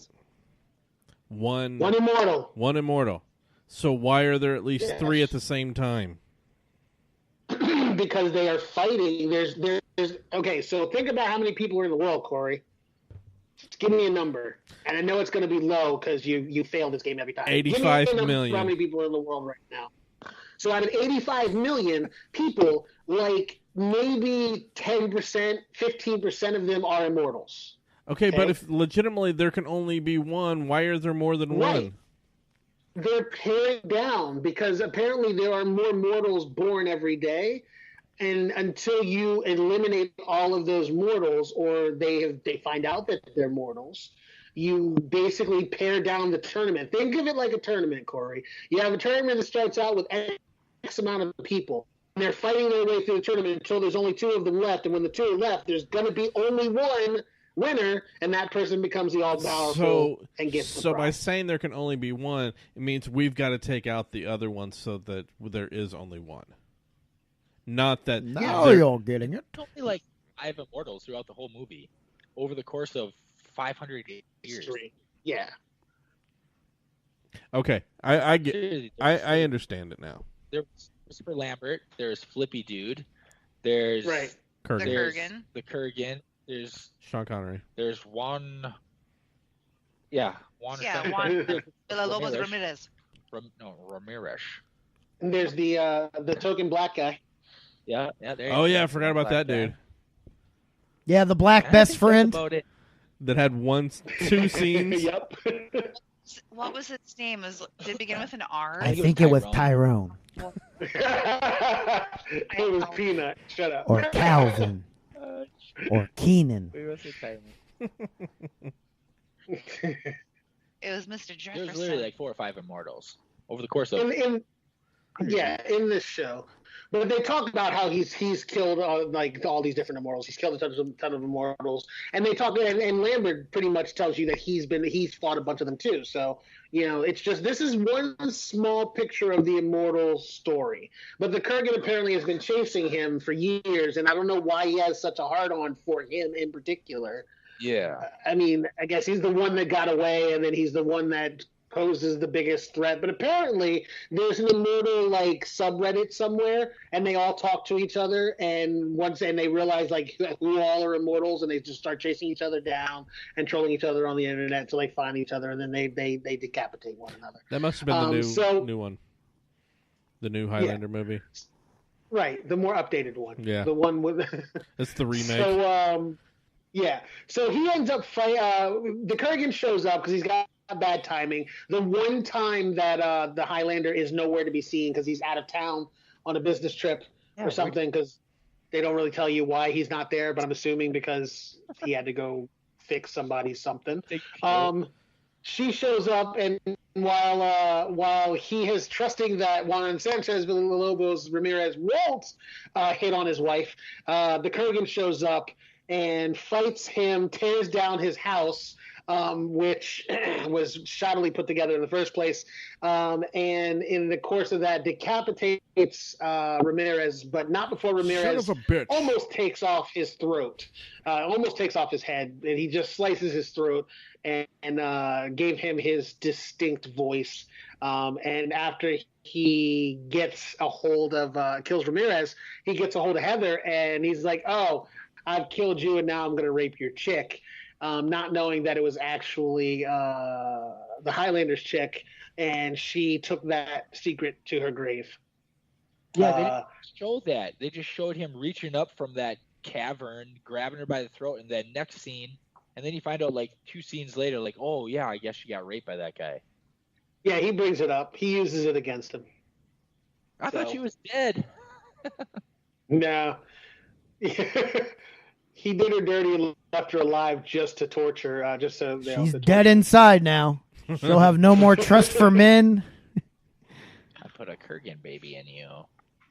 One immortal. One immortal. So why are there at least three at the same time? Because they are fighting. There's okay. So think about how many people are in the world, Corey. Just give me a number, and I know it's going to be low because you fail this game every time. 85 give me a number million. for how many people are in the world right now? So out of 85 million people, like maybe 10%, 15% of them are immortals. Okay, but if legitimately there can only be one, why are there more than Right. one? They're paring down because apparently there are more mortals born every day, and until you eliminate all of those mortals, or they find out that they're mortals, you basically pare down the tournament. Think of it like a tournament, Corey. You have a tournament that starts out with X amount of people, and they're fighting their way through the tournament until there's only two of them left, and when the two are left, there's going to be only one winner, and that person becomes the all-powerful and gets the So by prize. saying there can only be one, it means we've got to take out the other one so that there is only one. Not that Now you're getting it. Only like 5 immortals throughout the whole movie over the course of 500 years. Yeah. Okay, I get. Seriously, I understand it now. There's Christopher Lambert. There's Flippy Dude. There's Kurgan. there's Kurgan. The Kurgan. There's Sean Connery. There's Juan. Yeah, Juan. Yeah, something. Juan Villalobos Ramirez. Ramirez. And there's the token black guy. Yeah. There you Oh go. yeah, I forgot about that Black guy. dude. Yeah, the black I best think that's friend. About it. That had two scenes. Yep. What was its name? Did it begin with an R? I think it was Tyrone It was Peanut. Shut up. or Calvin or Keenan. It was Mr. Jefferson. There's literally like 4 or 5 immortals over the course of. in this show. But they talk about how he's killed like all these different immortals. He's killed a ton of immortals, and they talk and Lambert pretty much tells you that he's fought a bunch of them too. So it's just this is one small picture of the immortal story. But the Kurgan apparently has been chasing him for years, and I don't know why he has such a hard-on for him in particular. Yeah. I mean, I guess he's the one that got away, and then he's the one that poses the biggest threat. But apparently there's an immortal like subreddit somewhere, and they all talk to each other, and they realize like who all are immortals, and they just start chasing each other down and trolling each other on the internet until they find each other, and then they decapitate one another. That must have been the new one. The new Highlander movie. Right, the more updated one. Yeah. The one with It's the remake. So so he ends up the Kurgan shows up because he's got bad timing. The one time that the Highlander is nowhere to be seen because he's out of town on a business trip or something, because they don't really tell you why he's not there, but I'm assuming because he had to go fix somebody's something. She shows up, and while he is trusting that Juan Sanchez Villalobos Ramirez won't hit on his wife, the Kurgan shows up and fights him, tears down his house, which was shoddily put together in the first place, and in the course of that decapitates Ramirez, but not before Ramirez almost takes off his throat, almost takes off his head, and he just slices his throat and gave him his distinct voice. And after he gets a hold of kills Ramirez, he gets a hold of Heather, and he's like, "Oh, I've killed you, and now I'm going to rape your chick." Not knowing that it was actually the Highlander's chick, and she took that secret to her grave. Yeah, they didn't show that. They just showed him reaching up from that cavern, grabbing her by the throat, and then next scene, and then you find out like 2 scenes later, like, oh yeah, I guess she got raped by that guy. Yeah, he brings it up. He uses it against him. I thought she was dead. No. He did her dirty and left her alive just to torture, just so she's dead inside now. She'll have no more trust for men. I put a Kurgan baby in you.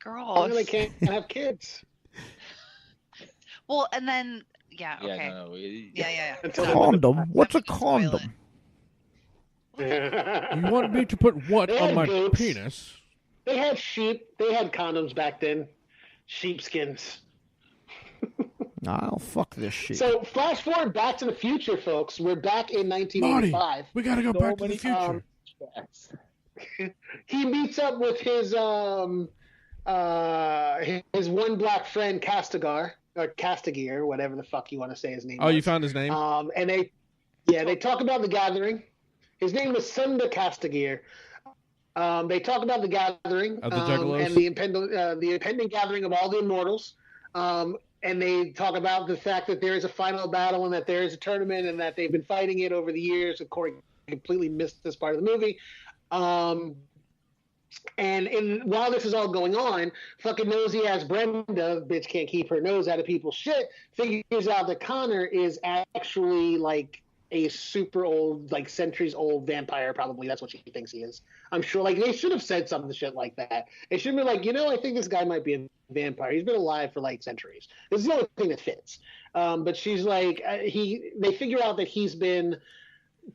Girl. They can't have kids. Well, and then okay. No. Yeah. Condom? What's a condom? You want me to put what on my penis? They had sheep. They had condoms back then. Sheepskins. I'll fuck this shit. So, flash forward back to the future, folks. We're back in 1985. Marty, we gotta go back to the future. He meets up with his one black friend, Castigar, or Castigear, whatever the fuck you want to say his name. Oh, you found his name? And they talk about the gathering. His name was Sunda Castigear. They talk about the gathering of the Juggalos? And the impending gathering of all the immortals. And they talk about the fact that there is a final battle and that there is a tournament and that they've been fighting it over the years. Of course, completely missed this part of the movie. And while this is all going on, fucking nosy ass Brenda, bitch can't keep her nose out of people's shit, figures out that Connor is actually like a super old, like centuries old vampire. Probably that's what she thinks he is. I'm sure like they should have said something shit like that. It should be like, I think this guy might be a vampire. He's been alive for like centuries. This is the only thing that fits. But she's like, they figure out that he's been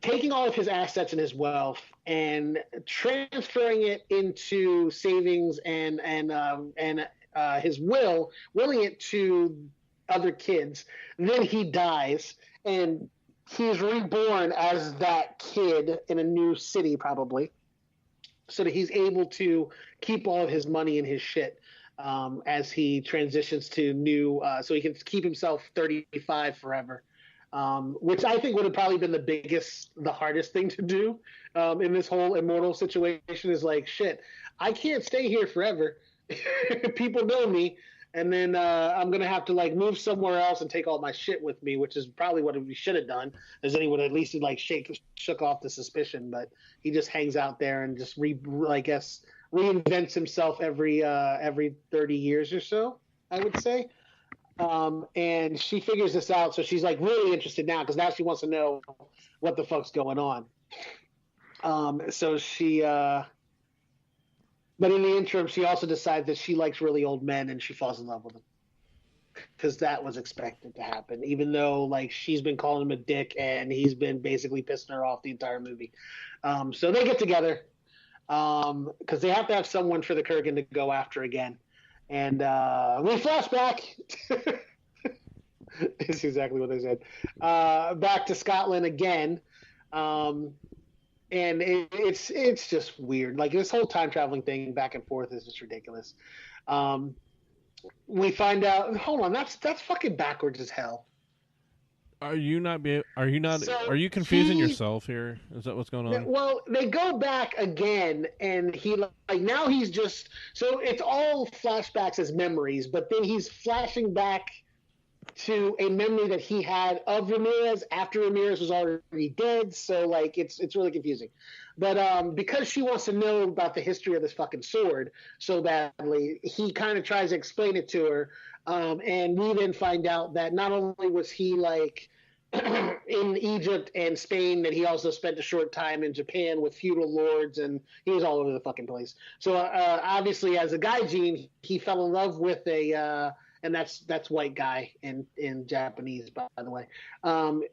taking all of his assets and his wealth and transferring it into savings and his willing it to other kids. Then he dies, and he's reborn as that kid in a new city, probably, so that he's able to keep all of his money and his shit as he transitions to new, so he can keep himself 35 forever. Which I think would have probably been the hardest thing to do in this whole immortal situation is like, shit, I can't stay here forever. People know me. And then I'm going to have to like move somewhere else and take all my shit with me, which is probably what we should have done, as then he would at least like shook off the suspicion. But he just hangs out there and just reinvents himself every 30 years or so, I would say. And she figures this out, so she's like really interested now because now she wants to know what the fuck's going on. So she But in the interim, she also decides that she likes really old men and she falls in love with them. Because that was expected to happen, even though like she's been calling him a dick and he's been basically pissing her off the entire movie. So they get together because they have to have someone for the Kurgan to go after again. And we flash back. It's exactly what they said. Back to Scotland again. And it's just weird. Like this whole time traveling thing back and forth is just ridiculous. We find out. Hold on, that's fucking backwards as hell. Are you confusing yourself here? Is that what's going on? Well, they go back again, and now he's just so it's all flashbacks as memories, but then he's flashing back to a memory that he had of Ramirez after Ramirez was already dead. So like it's really confusing. But because she wants to know about the history of this fucking sword so badly, he kind of tries to explain it to her. And we then find out that not only was he like in Egypt and Spain, that he also spent a short time in Japan with feudal lords, and he was all over the fucking place. So obviously, as a gaijin, he fell in love with and that's white guy in Japanese, by the way.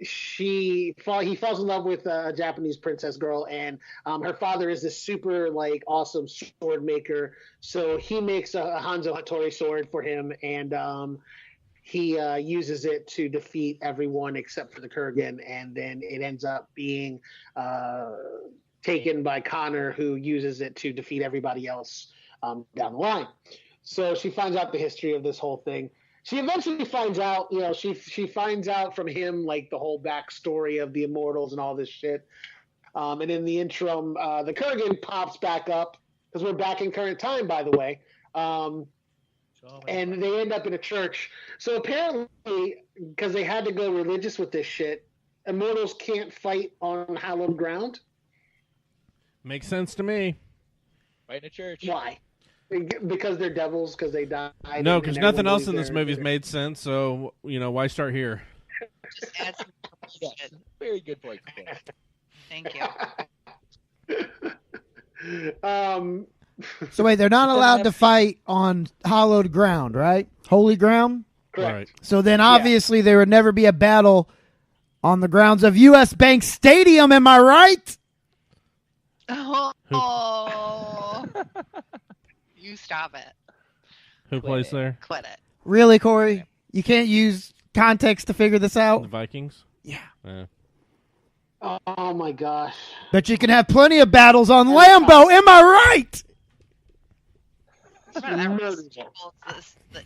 He falls in love with a Japanese princess girl, and her father is this super like awesome sword maker. So he makes a Hanzo Hattori sword for him, and he uses it to defeat everyone except for the Kurgan, and then it ends up being taken by Connor, who uses it to defeat everybody else down the line. So she finds out the history of this whole thing. She eventually finds out, she finds out from him like the whole backstory of the Immortals and all this shit. And in the interim, the Kurgan pops back up because we're back in current time, by the way. And they end up in a church. So apparently, because they had to go religious with this shit, Immortals can't fight on hallowed ground. Makes sense to me. Fight in a church. Why? Because they're devils, because they died. No, because nothing else in this movie's made sense, so, why start here? Just add some Yes, very good point. Thank you. So wait, they're not allowed to fight on hallowed ground, right? Holy ground? Correct. Right. So then obviously there would never be a battle on the grounds of U.S. Bank Stadium, am I right? Oh. You stop it. Who plays there? Quit it. Really, Corey? You can't use context to figure this The out? Vikings? Yeah. Oh my gosh. But you can have plenty of battles on Lambeau, am I right? It's not every Super Bowl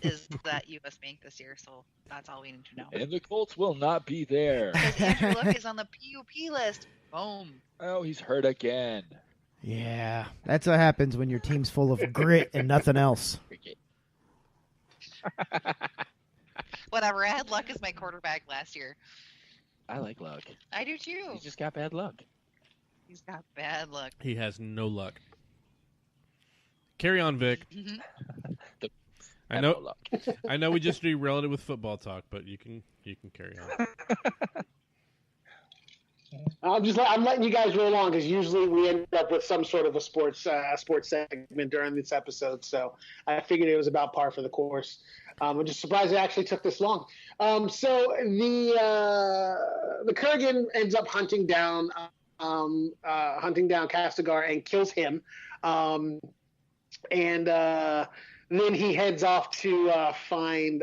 is that U.S. Bank this year, so that's all we need to know. And the Colts will not be there. Because Andrew Luck is on the PUP list. Boom. Oh, he's hurt again. Yeah, that's what happens when your team's full of grit and nothing else. Whatever. I had Luck as my quarterback last year. I like Luck. I do too. He's just got bad luck. He's got bad luck. He has no luck. Carry on, Vic. I know. No luck. I know we just derailed it with football talk, but you can carry on. I'm letting you guys roll on because usually we end up with some sort of a sports segment during this episode. So I figured it was about par for the course. I'm just surprised it actually took this long. So the Kurgan ends up hunting down Castigar and kills him. And then he heads off to find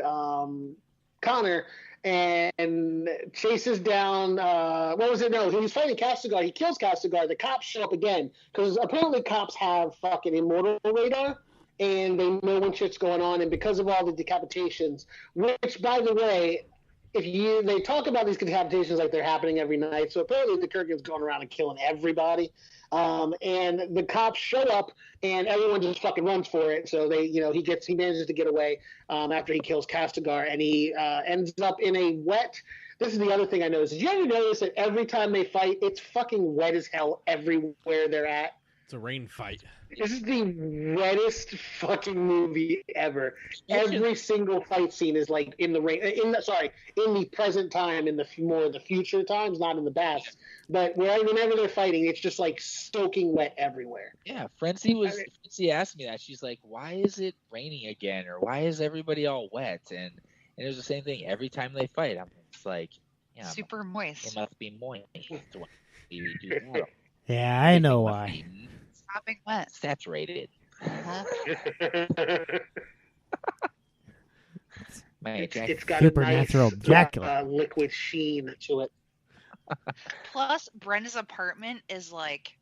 Connor and chases down what was it? No, he was fighting Castigar. He kills Castigar. The cops show up again because apparently cops have fucking immortal radar and they know when shit's going on. And because of all the decapitations, which by the way, they talk about these decapitations like they're happening every night. So apparently the Kurgan's going around and killing everybody. And the cops show up and everyone just fucking runs for it. So he manages to get away after he kills Castigar, and he ends up in a wet. This is the other thing I noticed. Did you ever notice that every time they fight, it's fucking wet as hell everywhere they're at? It's a rain fight. This is the wettest fucking movie ever. Every single fight scene is like in the rain. In the present time, in the future times, not in the past. But whenever they're fighting, it's just like soaking wet everywhere. Yeah, Frenzey asked me that. She's like, "Why is it raining again? Or why is everybody all wet?" And it was the same thing every time they fight. I'm just like, yeah, super moist. It must be moist. You do that. Yeah, I know why. Sopping wet. Saturated. It's got supernatural a nice ejaculate. liquid sheen to it. Plus, Brenda's apartment is like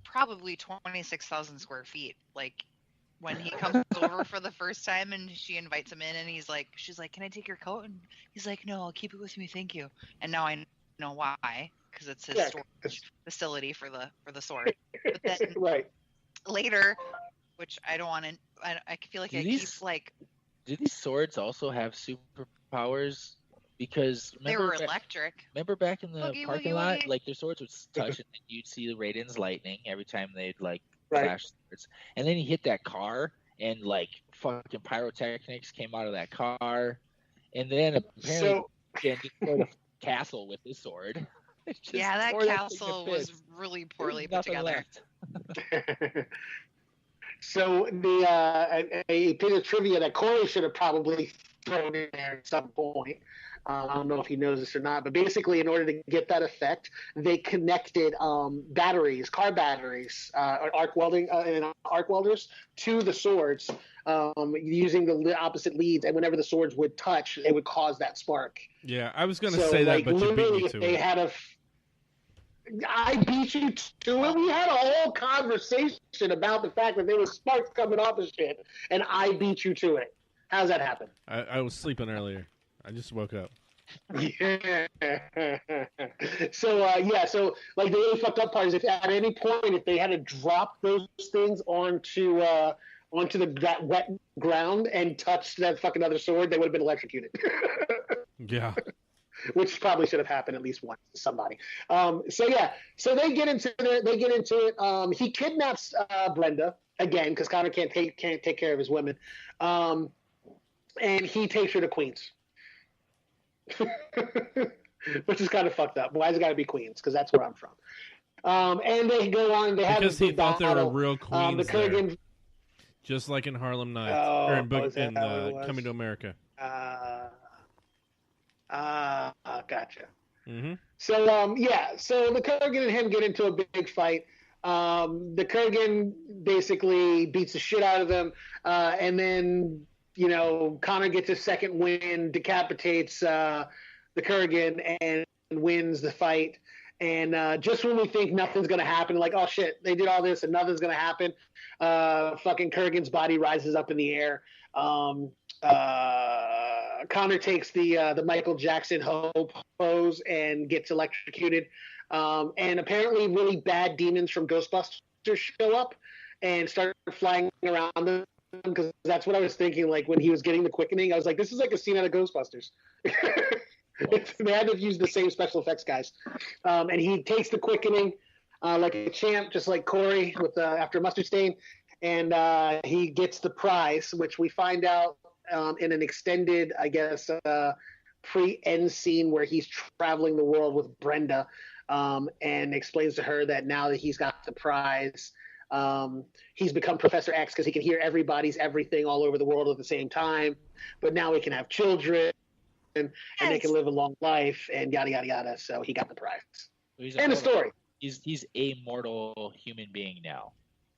probably 26,000 square feet. Like when he comes over for the first time and she invites him in and she's like, "Can I take your coat?" And he's like, "No, I'll keep it with me, thank you." And now I know why, because it's his storage facility for the sword. But then later, which I don't want to, I feel like do these swords also have superpowers? Because they were electric. Remember back in the parking lot, like their swords would touch, and you'd see the Raiden's lightning every time they'd like flash swords. And then he hit that car, and like fucking pyrotechnics came out of that car. And then apparently he destroyed a castle with his sword. Yeah, that castle was really poorly put together. So a bit of trivia that Corey should have probably thrown in there at some point. I don't know if he knows this or not, but basically, in order to get that effect, they connected car batteries, arc welders to the swords using the opposite leads, and whenever the swords would touch, it would cause that spark. Yeah, I was going to say that, but you beat me to it. I beat you to it. We had a whole conversation about the fact that there was sparks coming off the shit, and I beat you to it. How's that happen? I was sleeping earlier. I just woke up. Yeah. So like the really fucked up part is if at any point if they had to drop those things onto that wet ground and touch that fucking other sword, they would have been electrocuted. Yeah. Which probably should have happened at least once to somebody. So they get into it. He kidnaps Brenda again because Connor can't take care of his women, and he takes her to Queens. Which is kind of fucked up. Why's it got to be Queens? Because that's where I'm from. And they go on. They have because he thought there were real queens the Kurgan, there. Just like in Harlem Nights or in Coming to America. Gotcha. Mm-hmm. So so the Kurgan and him get into a big fight. The Kurgan basically beats the shit out of them, and then Connor gets his second win, decapitates the Kurgan, and wins the fight. And just when we think nothing's going to happen, like, oh shit, they did all this and nothing's going to happen, fucking Kurgan's body rises up in the air. Connor takes the Michael Jackson Hope pose and gets electrocuted. And apparently really bad demons from Ghostbusters show up and start flying around them. Because that's what I was thinking, like when he was getting the quickening, I was like, this is like a scene out of Ghostbusters. They had to use the same special effects guys. And he takes the quickening like a champ, just like Corey with after Mustard Stain, and he gets the prize, which we find out in an extended, I guess, pre-end scene where he's traveling the world with Brenda, and explains to her that now that he's got the prize, he's become Professor X because he can hear everybody's everything all over the world at the same time. But now he can have children, and they can live a long life, and yada yada yada. So he got the prize. And the story. He's a mortal human being now.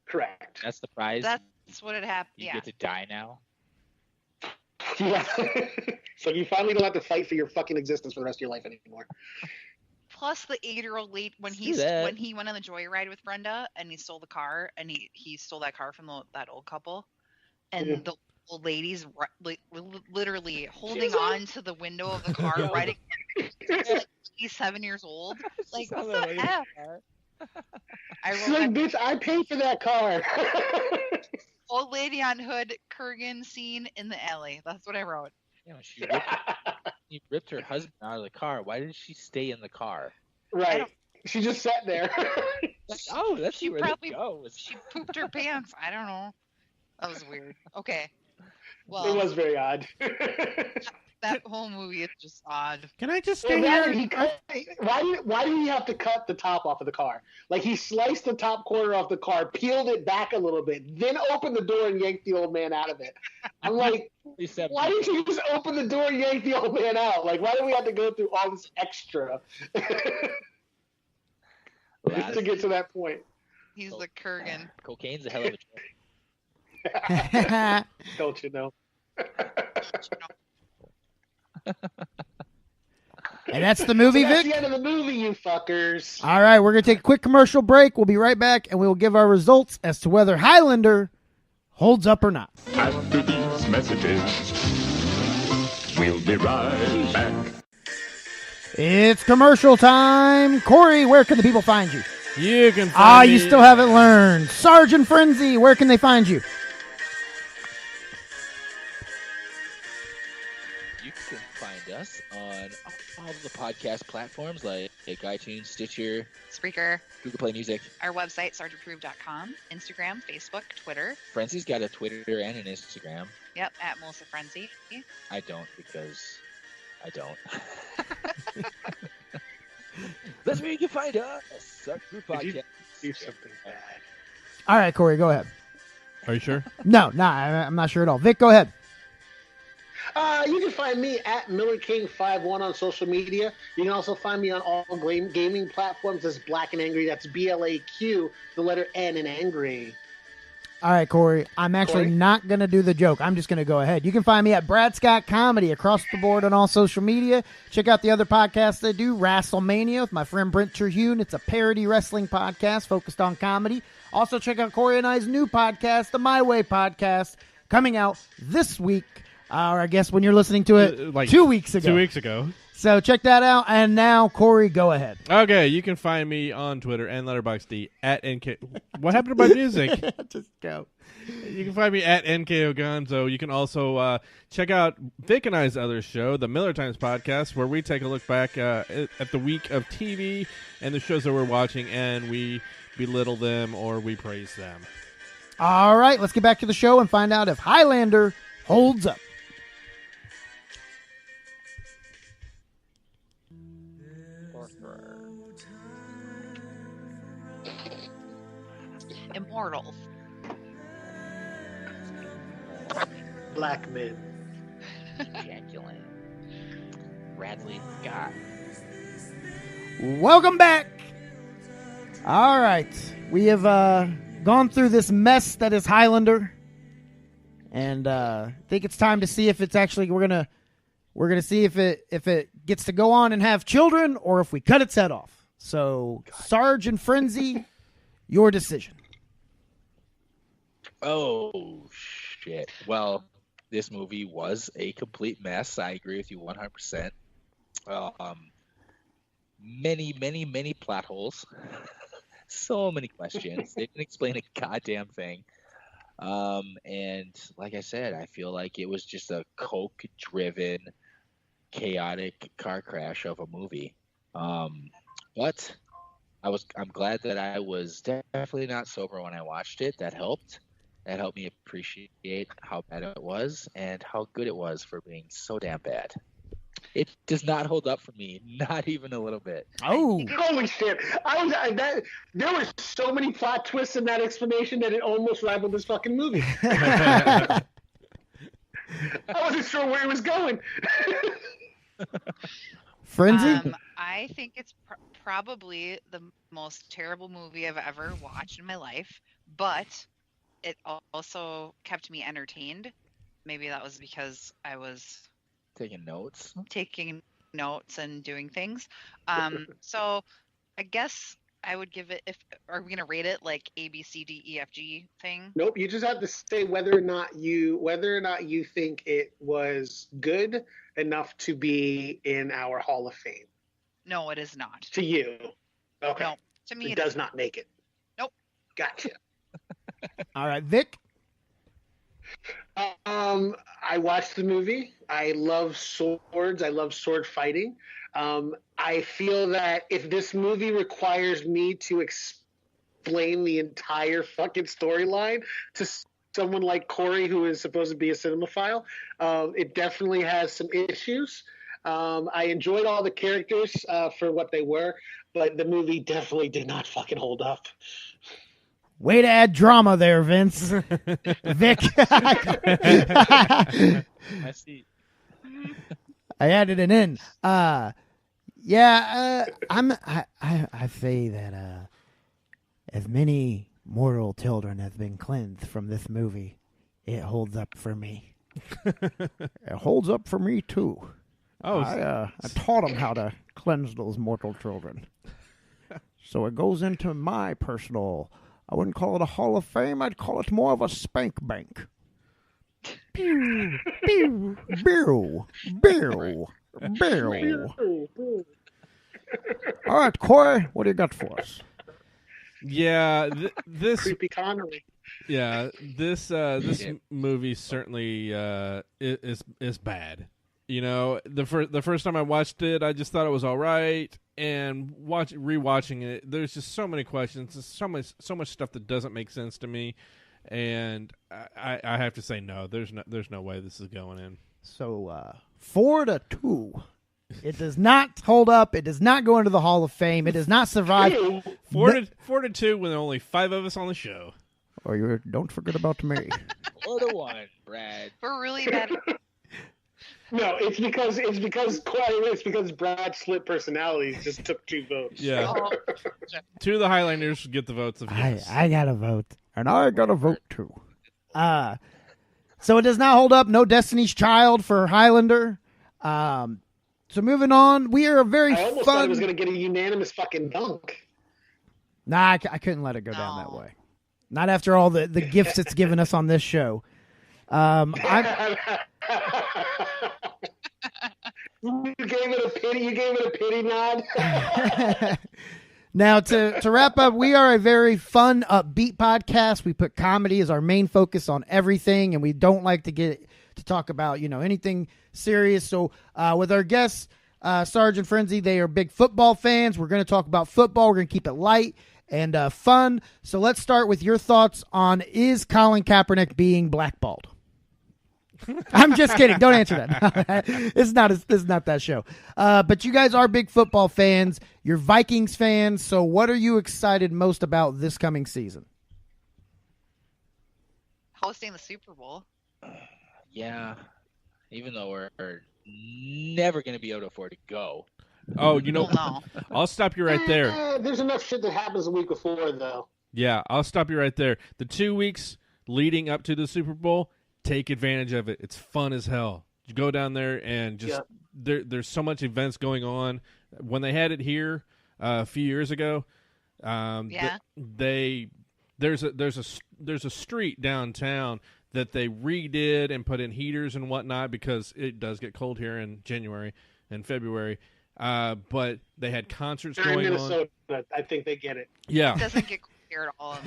Correct. That's the prize. That's what it happened. You get to die now. Yeah. So you finally don't have to fight for your fucking existence for the rest of your life anymore. Plus the 8-year-old late when he went on the joyride with Brenda and he stole the car and he stole that car from that old couple, and the old lady's literally holding on to the window of the car, riding. He's 7 years old. Like what the F? Bitch, I paid for that car. Old lady on hood, Kurgan scene in the alley. That's what I wrote. She ripped her husband out of the car. Why did she stay in the car? Right. She just sat there. Like, oh, let's see She where probably this goes. she pooped her pants. I don't know. That was weird. Okay. It Well, was very odd. that whole movie is just odd. Can I just stay Why here? did he have to cut the top off of the car? Like, he sliced the top corner off the car, peeled it back a little bit, then opened the door and yanked the old man out of it. I'm like, why didn't you just open the door and yank the old man out? Like, why do we have to go through all this extra to get to that point? He's the Kurgan. Cocaine's a hell of a trip. Don't you know? And that's the movie, So that's Vic? the end of the movie, you fuckers. All right, we're going to take a quick commercial break. We'll be right back, and we will give our results as to whether Highlander holds up or not. After these messages, we'll be right back. It's commercial time. Corey, where can the people find you? You can find me. You still haven't learned. Sarge and Frenzey, where can they find you? You can find us on all of the podcast platforms like iTunes, Stitcher, Spreaker, Google Play Music. our website, sargeapproved.com, Instagram, Facebook, Twitter. Frenzey's got a Twitter and an Instagram. Yep, at Melissa Frenzey. I don't because I don't. That's where you can find us. Sarge Approved Did you Podcast. do something bad? All right, Corey, go ahead. Are you sure? No, I'm not sure at all. Vic, go ahead. You can find me at MillerKing51 on social media. You can also find me on all gaming platforms as Black and Angry. That's BLAQ, the letter N in angry. All right, Corey, I'm actually not going to do the joke. I'm just going to go ahead. You can find me at Brad Scott Comedy across the board on all social media. Check out the other podcasts I do, WrestleMania with my friend Brent Terhune. It's a parody wrestling podcast focused on comedy. Also, check out Corey and I's new podcast, the My Way Podcast, coming out this week. Or I guess when you're listening to it, Like 2 weeks ago. 2 weeks ago. So check that out. And now, Corey, go ahead. Okay, you can find me on Twitter and Letterboxd at NK. What happened to my music? Just go. You can find me at NKO Gonzo. You can also check out Vic and I's other show, the Miller Times Podcast, where we take a look back at the week of TV and the shows that we're watching, and we belittle them or we praise them. All right, let's get back to the show and find out if Highlander holds up. Immortals. Black men. Jacqueline. Bradley Scott. Welcome back. All right, we have gone through this mess that is Highlander, and I think it's time to see if it's actually we're gonna see if it gets to go on and have children or if we cut its head off. So, Sarge and Frenzey, your decision. Oh, shit. Well, this movie was a complete mess. I agree with you 100%. Many plot holes. So many questions. They didn't explain a goddamn thing. And like I said, I feel like it was just a coke-driven, chaotic car crash of a movie. But I'm glad that I was definitely not sober when I watched it. That helped. That helped me appreciate how bad it was and how good it was for being so damn bad. It does not hold up for me, not even a little bit. Oh, Holy shit! There were so many plot twists in that explanation that it almost rivaled this fucking movie. I wasn't sure where it was going. Frenzey? I think it's probably the most terrible movie I've ever watched in my life, but it also kept me entertained. Maybe that was because I was taking notes and doing things. So I guess I would give it. Are we gonna rate it like A, B, C, D, E, F, G thing? Nope. You just have to say whether or not you think it was good enough to be in our Hall of Fame. No, it is not. To you, okay. No, to me it does not make it. Nope. Gotcha. All right, Vic? I watched the movie. I love swords. I love sword fighting. I feel that if this movie requires me to explain the entire fucking storyline to someone like Corey, who is supposed to be a cinemaphile. It definitely has some issues. I enjoyed all the characters for what they were, but the movie definitely did not fucking hold up. Way to add drama there, Vince. Vic. I see. I added it in. I say that as many mortal children have been cleansed from this movie, it holds up for me. It holds up for me too. Oh, I taught them how to cleanse those mortal children. So it goes into my personal, I wouldn't call it a Hall of Fame, I'd call it more of a spank bank. Pew, pew, pew, pew, pew. All right, Corey, what do you got for us? yeah. This Creepy Connery. Yeah, this movie certainly is bad. You know, the first time I watched it, I just thought it was all right, and rewatching it, there's just so many questions, there's so much stuff that doesn't make sense to me, and I have to say no. There's no way this is going in. So 4-2. It does not hold up. It does not go into the Hall of Fame. It does not survive. 4-2 with only 5 of us on the show. Or don't forget about me. 4-1, Brad. We're really bad. No, it's because Brad's split personalities just took 2 votes. Yeah. 2 of the Highlanders get the votes of yes. I got to vote. And I got to vote too. So it does not hold up. No Destiny's Child for Highlander. So moving on, we are a very I almost thought it was going to get a unanimous fucking dunk. Nah, I couldn't let it go down that way. Not after all the gifts it's given us on this show. You gave it a pity nod. Now, to wrap up, we are a very fun, upbeat podcast. We put comedy as our main focus on everything, and we don't like to get to talk about anything serious. So with our guests, Sarge and Frenzey, they are big football fans. We're going to talk about football. We're going to keep it light and fun. So let's start with your thoughts on, is Colin Kaepernick being blackballed? I'm just kidding. Don't answer that. It's not that show. But you guys are big football fans. You're Vikings fans. So what are you excited most about this coming season? Hosting the Super Bowl. Yeah. Even though we're never going to be able to afford to go. Oh, no. I'll stop you right there. There's enough shit that happens a week before, though. Yeah, I'll stop you right there. The 2 weeks leading up to the Super Bowl, take advantage of it. It's fun as hell. You go down there and just there's so much events going on. When they had it here a few years ago, there's a street downtown that they redid and put in heaters and whatnot because it does get cold here in January and February. But they had concerts going on. Minnesota, I think they get it. Yeah, It doesn't get cold here at all.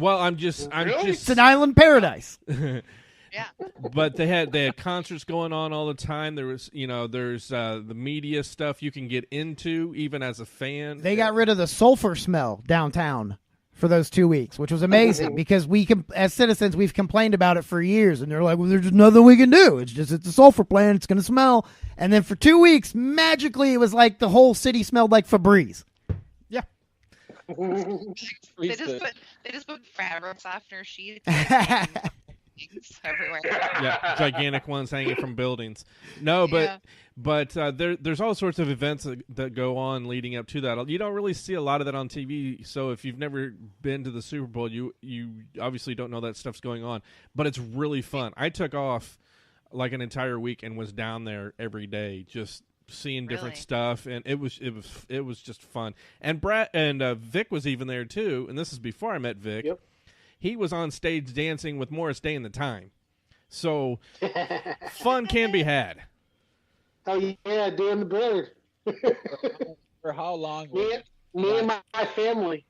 well, I'm just It's an island paradise. Yeah. But they had concerts going on all the time. There was, there's the media stuff you can get into even as a fan. They got rid of the sulfur smell downtown for those 2 weeks, which was amazing because as citizens, we've complained about it for years, and they're like, well, there's just nothing we can do. It's a sulfur plant. It's going to smell. And then for 2 weeks, magically, it was like the whole city smelled like Febreze. Yeah. They just put fabric softener sheets everywhere. Yeah, gigantic ones hanging from buildings. No, but there's all sorts of events that go on leading up to that. You don't really see a lot of that on TV. So if you've never been to the Super Bowl, you obviously don't know that stuff's going on. But it's really fun. I took off like an entire week and was down there every day, just seeing different stuff, and it was just fun. And Brad and Vic was even there too. And this is before I met Vic. Yep. He was on stage dancing with Morris Day and the Time. So fun can be had. Oh, yeah, doing the bird. For how long? Me and my family.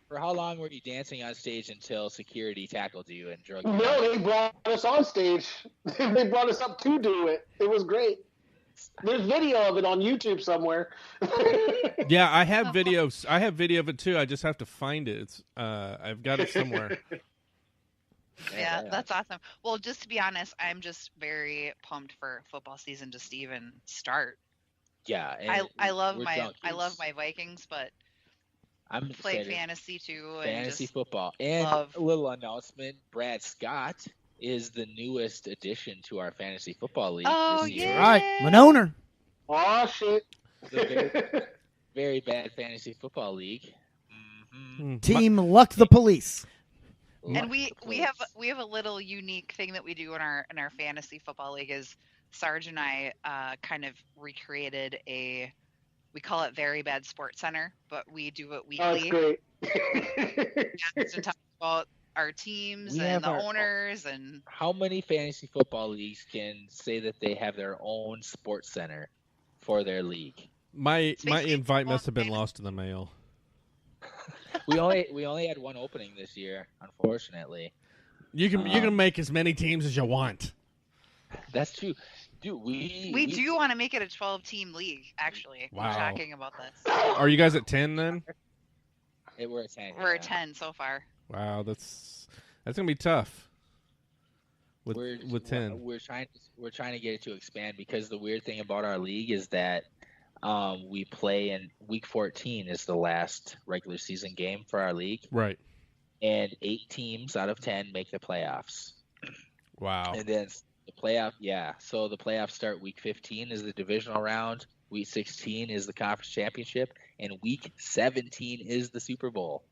For how long were you dancing on stage until security tackled you and drug you? No, they brought us on stage. They brought us up to do it. It was great. There's video of it on YouTube somewhere. Yeah, I have videos. I have video of it too. I just have to find it. It's I've got it somewhere. Yeah, that's awesome. Well, just to be honest, I'm just very pumped for football season just to even start. Yeah, I love we're my Vikings, but I'm playing excited. fantasy too. Fantasy and just football. And love- a little announcement: Brad Scott is the newest addition to our fantasy football league. Oh, this year. yeah. Right, Monona. Oh shit! The very, very bad fantasy football league. Team Luck the Police. And we have a little unique thing that we do in our fantasy football league is Sarge and I kind of recreated we call it Very Bad Sports Center, but we do it Oh, weekly. that's great. To talk about our teams We and have the our- owners and How many fantasy football leagues can say that they have their own sports center for their league? My basically invite must all have been fantasy. lost in the mail. We only had one opening this year, unfortunately. You can make as many teams as you want. That's true. Dude, we do want to make it a 12-team league. Actually, Wow. we're talking about this. Are you guys at 10 then? We're at 10. We're at 10 so far. Wow, that's gonna be tough. With 10, We're trying to get it to expand because the weird thing about our league is that we play in week 14 is the last regular season game for our league, right? and 8 teams out of 10 make the playoffs. Wow. And then the so the playoffs start week 15 is the divisional round, week 16 is the conference championship, and week 17 is the Super Bowl.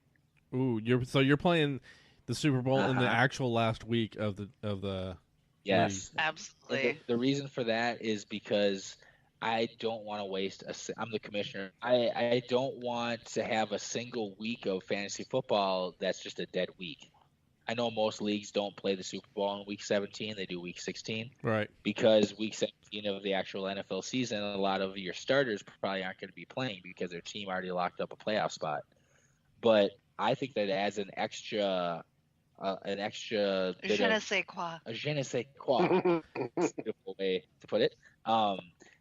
Ooh, you're playing the Super Bowl in the actual last week of the Yes, Absolutely. And the reason for that is because I don't want to waste I'm the commissioner. I don't want to have a single week of fantasy football that's just a dead week. I know most leagues don't play the Super Bowl in week 17. They do week 16. Right. Because week 17 of the actual NFL season, a lot of your starters probably aren't going to be playing because their team already locked up a playoff spot. But I think that adds an extra bit Je ne of sais quoi. a je ne sais quoi. That's a beautiful way to put it.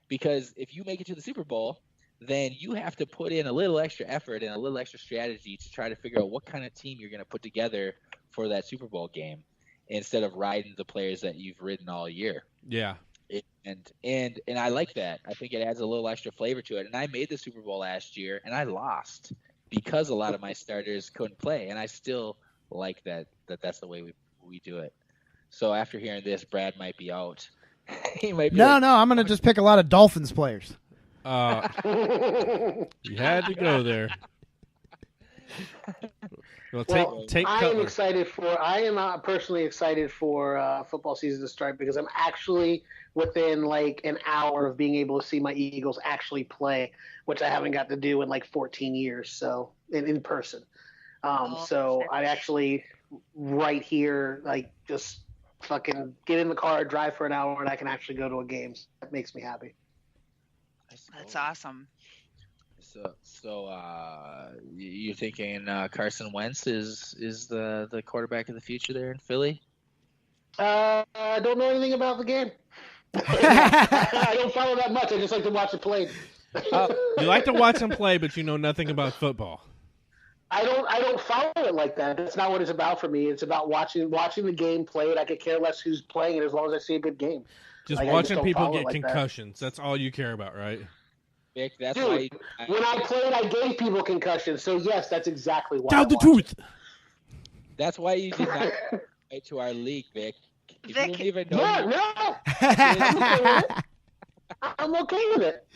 Because if you make it to the Super Bowl, then you have to put in a little extra effort and a little extra strategy to try to figure out what kind of team you're going to put together for that Super Bowl game, instead of riding the players that you've ridden all year. Yeah. And I like that. I think it adds a little extra flavor to it. And I made the Super Bowl last year, and I lost because a lot of my starters couldn't play, and I still like that's the way we do it. So after hearing this, Brad might be out. He might be No, I'm going to just pick a lot of Dolphins players. You had to go there. Well, take I am Cutler. I am personally excited for football season to start because I'm actually within like an hour of being able to see my Eagles actually play, which I haven't got to do in like 14 years. So in person. So I actually right here, like just fucking get in the car, drive for an hour, and I can actually go to a game. That makes me happy. That's awesome. So you're thinking Carson Wentz is the quarterback of the future there in Philly? I don't know anything about the game. I don't follow that much. I just like to watch it played. You like to watch him play, but you know nothing about football. I don't follow it like that. That's not what it's about for me. It's about watching the game played. I could care less who's playing it as long as I see a good game. Just Like, watching don't people follow it get like that. concussions. That's all you care about, right? Vic, that's Dude, why when I played, I gave people concussions. So yes, that's exactly why. Tell I the watch truth. that's why you did not play to our league, Vic. If you don't even know it. No. I'm okay with it.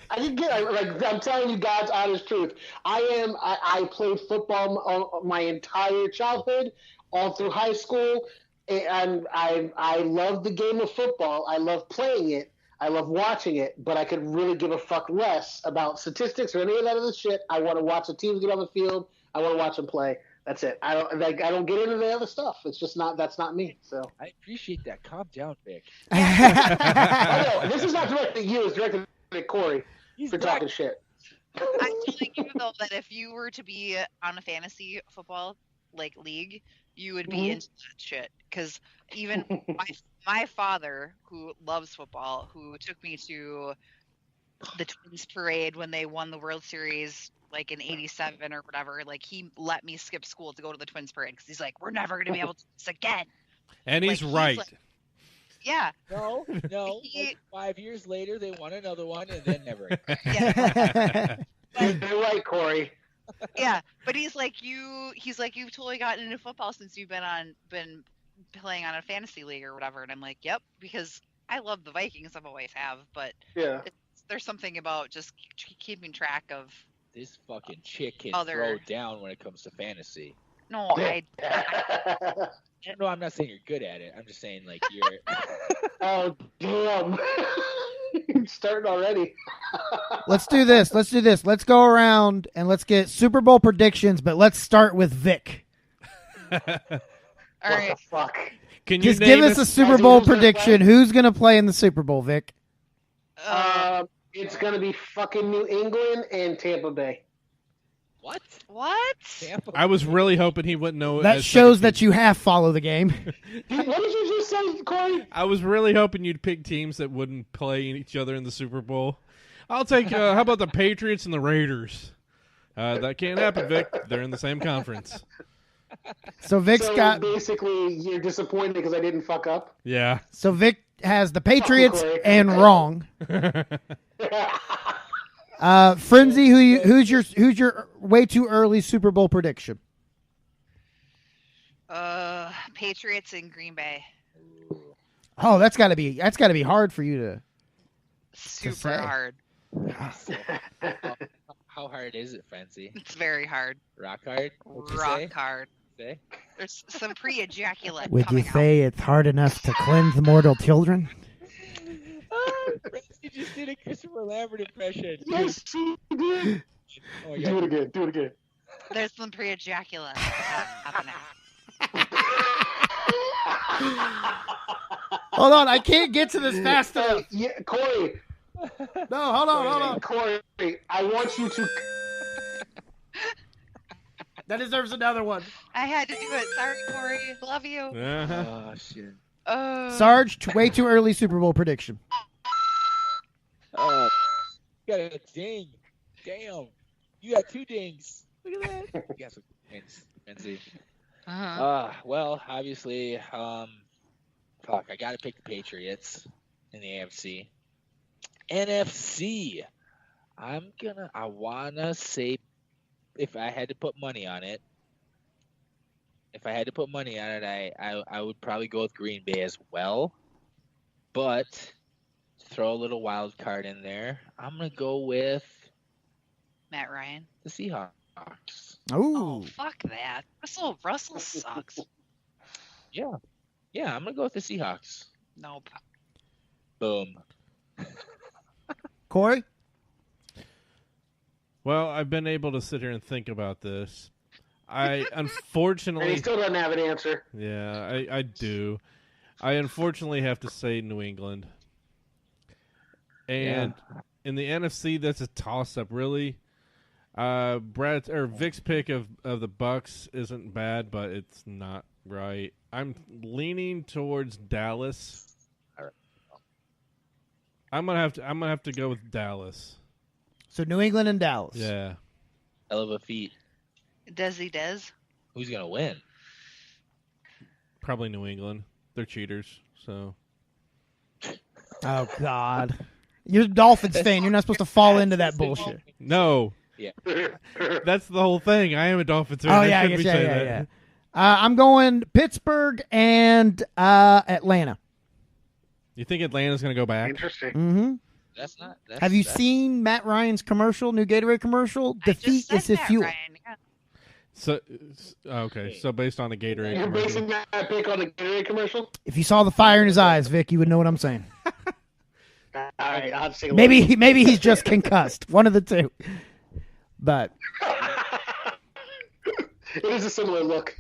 I can get like I'm telling you God's honest truth. I played football my entire childhood, all through high school, and I love the game of football. I love playing it. I love watching it, but I could really give a fuck less about statistics or any of that other shit. I want to watch the teams get on the field. I want to watch them play. That's it. I don't get into the other stuff. It's just that's not me. So I appreciate that. Calm down, Vic. no, this is not directed at you. It's directed at Corey for talking shit. I'm telling you though that if you were to be on a fantasy football like league, you would be into that shit. Because even my father, who loves football, who took me to the Twins parade when they won the World Series, like in '87 or whatever, like he let me skip school to go to the Twins parade because he's like, we're never gonna be able to do this again. And he's Like, right. like, yeah. No. Like 5 years later, they won another one, and then never. You're right, Corey. Yeah, but he's like you've totally gotten into football since you've been playing on a fantasy league or whatever, and I'm like, yep, because I love the Vikings, I've always have, but Yeah. there's something about just keeping track of This fucking chick can Other- throw down when it comes to fantasy. no, I No, I'm not saying you're good at it. I'm just saying like you're. Oh, damn. You're starting already. Let's do this. Let's go around and let's get Super Bowl predictions, but let's start with Vic. all What right. the fuck? Can you Just name give us a Super Guys, Bowl who's gonna prediction. play? Who's going to play in the Super Bowl, Vic? It's going to be fucking New England and Tampa Bay. What? What? Tampa. I was really hoping he wouldn't know. That shows that you have follow the game. What did you just say, Corey? I was really hoping you'd pick teams that wouldn't play each other in the Super Bowl. I'll take. How about the Patriots and the Raiders? That can't happen, Vic. They're in the same conference. So Vic's So got. basically, you're disappointed because I didn't fuck up. Yeah. So Vic has the Patriots Corey. and wrong. Frenzy, who's your way too early Super Bowl prediction? Patriots in Green Bay. Oh, that's got to be hard for you to. Super say. hard. How hard is it, Fancy? It's very hard. Rock hard? What'd you say? Rock hard. Say? There's some pre-ejaculate Would you coming out. say it's hard enough to cleanse mortal children? You just did a Christopher Lambert impression. Yes, she did. Oh my Do God. it again. Do it again. There's some pre-ejaculate happening. Hold on, I can't get to this fast enough. Yeah, Corey. No, hold on. Corey, I want you to. That deserves another one. I had to do it. Sorry, Corey. Love you. Uh-huh. Oh shit. Sarge, way too early Super Bowl prediction. Oh, you got a ding. Damn. You got 2 dings. Look at that. You got some dings, Fancy. Well, obviously, fuck, I gotta pick the Patriots in the AFC. NFC, I wanna say, if I had to put money on it, I would probably go with Green Bay as well. But to throw a little wild card in there, I'm gonna go with Matt Ryan. the Seahawks. Oh, Ooh. fuck that. Russell sucks. Yeah, I'm gonna go with the Seahawks. Nope. Boom. Corey? Well, I've been able to sit here and think about this. I And he unfortunately, still doesn't have an answer. yeah, I do. I unfortunately have to say New England. And in the NFC, that's a toss-up, really. Vic's pick of the Bucks isn't bad, but it's not right. I'm leaning towards Dallas. I'm gonna have to go with Dallas. So New England and Dallas. Yeah. Hell of a feat. Des. Who's gonna win? Probably New England. They're cheaters, so. Oh, God. You're a Dolphins fan. You're not supposed to fall into that bullshit. No. Yeah. That's the whole thing. I am a Dolphins fan. Oh, I yeah, I shouldn't guess, be saying that. yeah. I'm going Pittsburgh and Atlanta. You think Atlanta's going to go back? Interesting. Mm-hmm. That's not. Have you seen Matt Ryan's commercial, new Gatorade commercial? Defeat is his fuel. Ryan, yeah. So, okay. So based on a Gatorade You're commercial. basing that pick on the Gatorade commercial? If you saw the fire in his eyes, Vic, you would know what I'm saying. All right, I'll just take a Maybe he's just concussed. One of the two. But It is a similar look.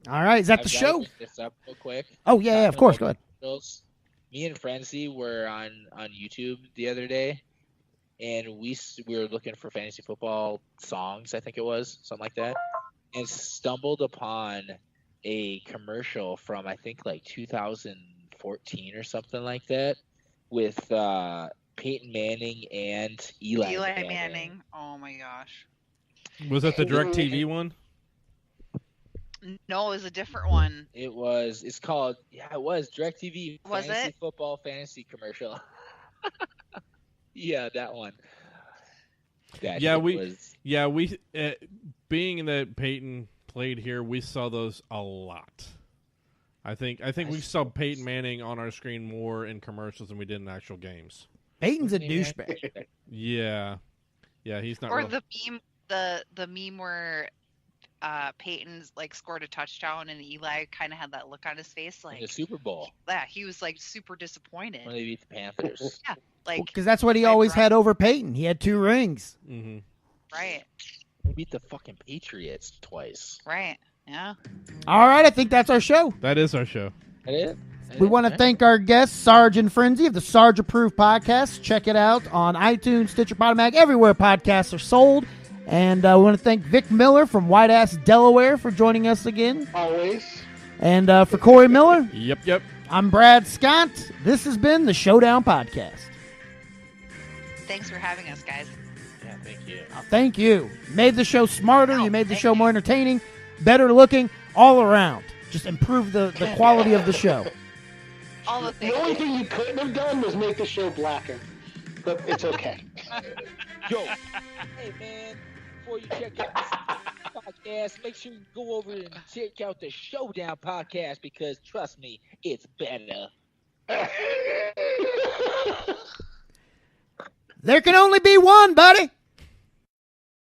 all right, is that the I've gotta show? bring this up real quick. Oh yeah, of course. Go ahead. Me and Frenzey were on YouTube the other day, and we were looking for fantasy football songs. I think it was something like that. and stumbled upon a commercial from I think like 2014 or something like that with Peyton Manning and Eli Manning. Oh my gosh. Was that the DirecTV one? No, it was a different one. It's called DirecTV Was Fantasy it? Football Fantasy Commercial. Yeah, that one. We being that Peyton played here, we saw those a lot. I think we saw Peyton Manning on our screen more in commercials than we did in actual games. Peyton's a douchebag. Yeah, he's not. Or real. the meme where Peyton's like scored a touchdown and Eli kind of had that look on his face, like in the Super Bowl. Yeah, he was like super disappointed When they beat the Panthers. Yeah, like Because that's what he always had over Peyton. He had 2 rings. Mm-hmm. Right. They beat the fucking Patriots twice. Right. Yeah. All right, I think that's our show. That is our show. That is? We want to thank our guests, Sarge and Frenzey of the Sarge Approved Podcast. Check it out on iTunes, Stitcher, Podomatic, everywhere podcasts are sold. And we want to thank Vic Miller from White Ass, Delaware for joining us again. Always. And for Corey Miller, Yep. I'm Brad Scott. This has been the Showdown Podcast. Thanks for having us, guys. Yeah, thank you. Thank you. You made the show smarter. You made the show more entertaining, better looking, all around. Just improve the quality of the show. All the things. The only thing you couldn't have done was make the show blacker. But it's okay. Yo, hey man, before you check out this podcast, make sure you go over and check out the Showdown Podcast because trust me, it's better. There can only be one, buddy.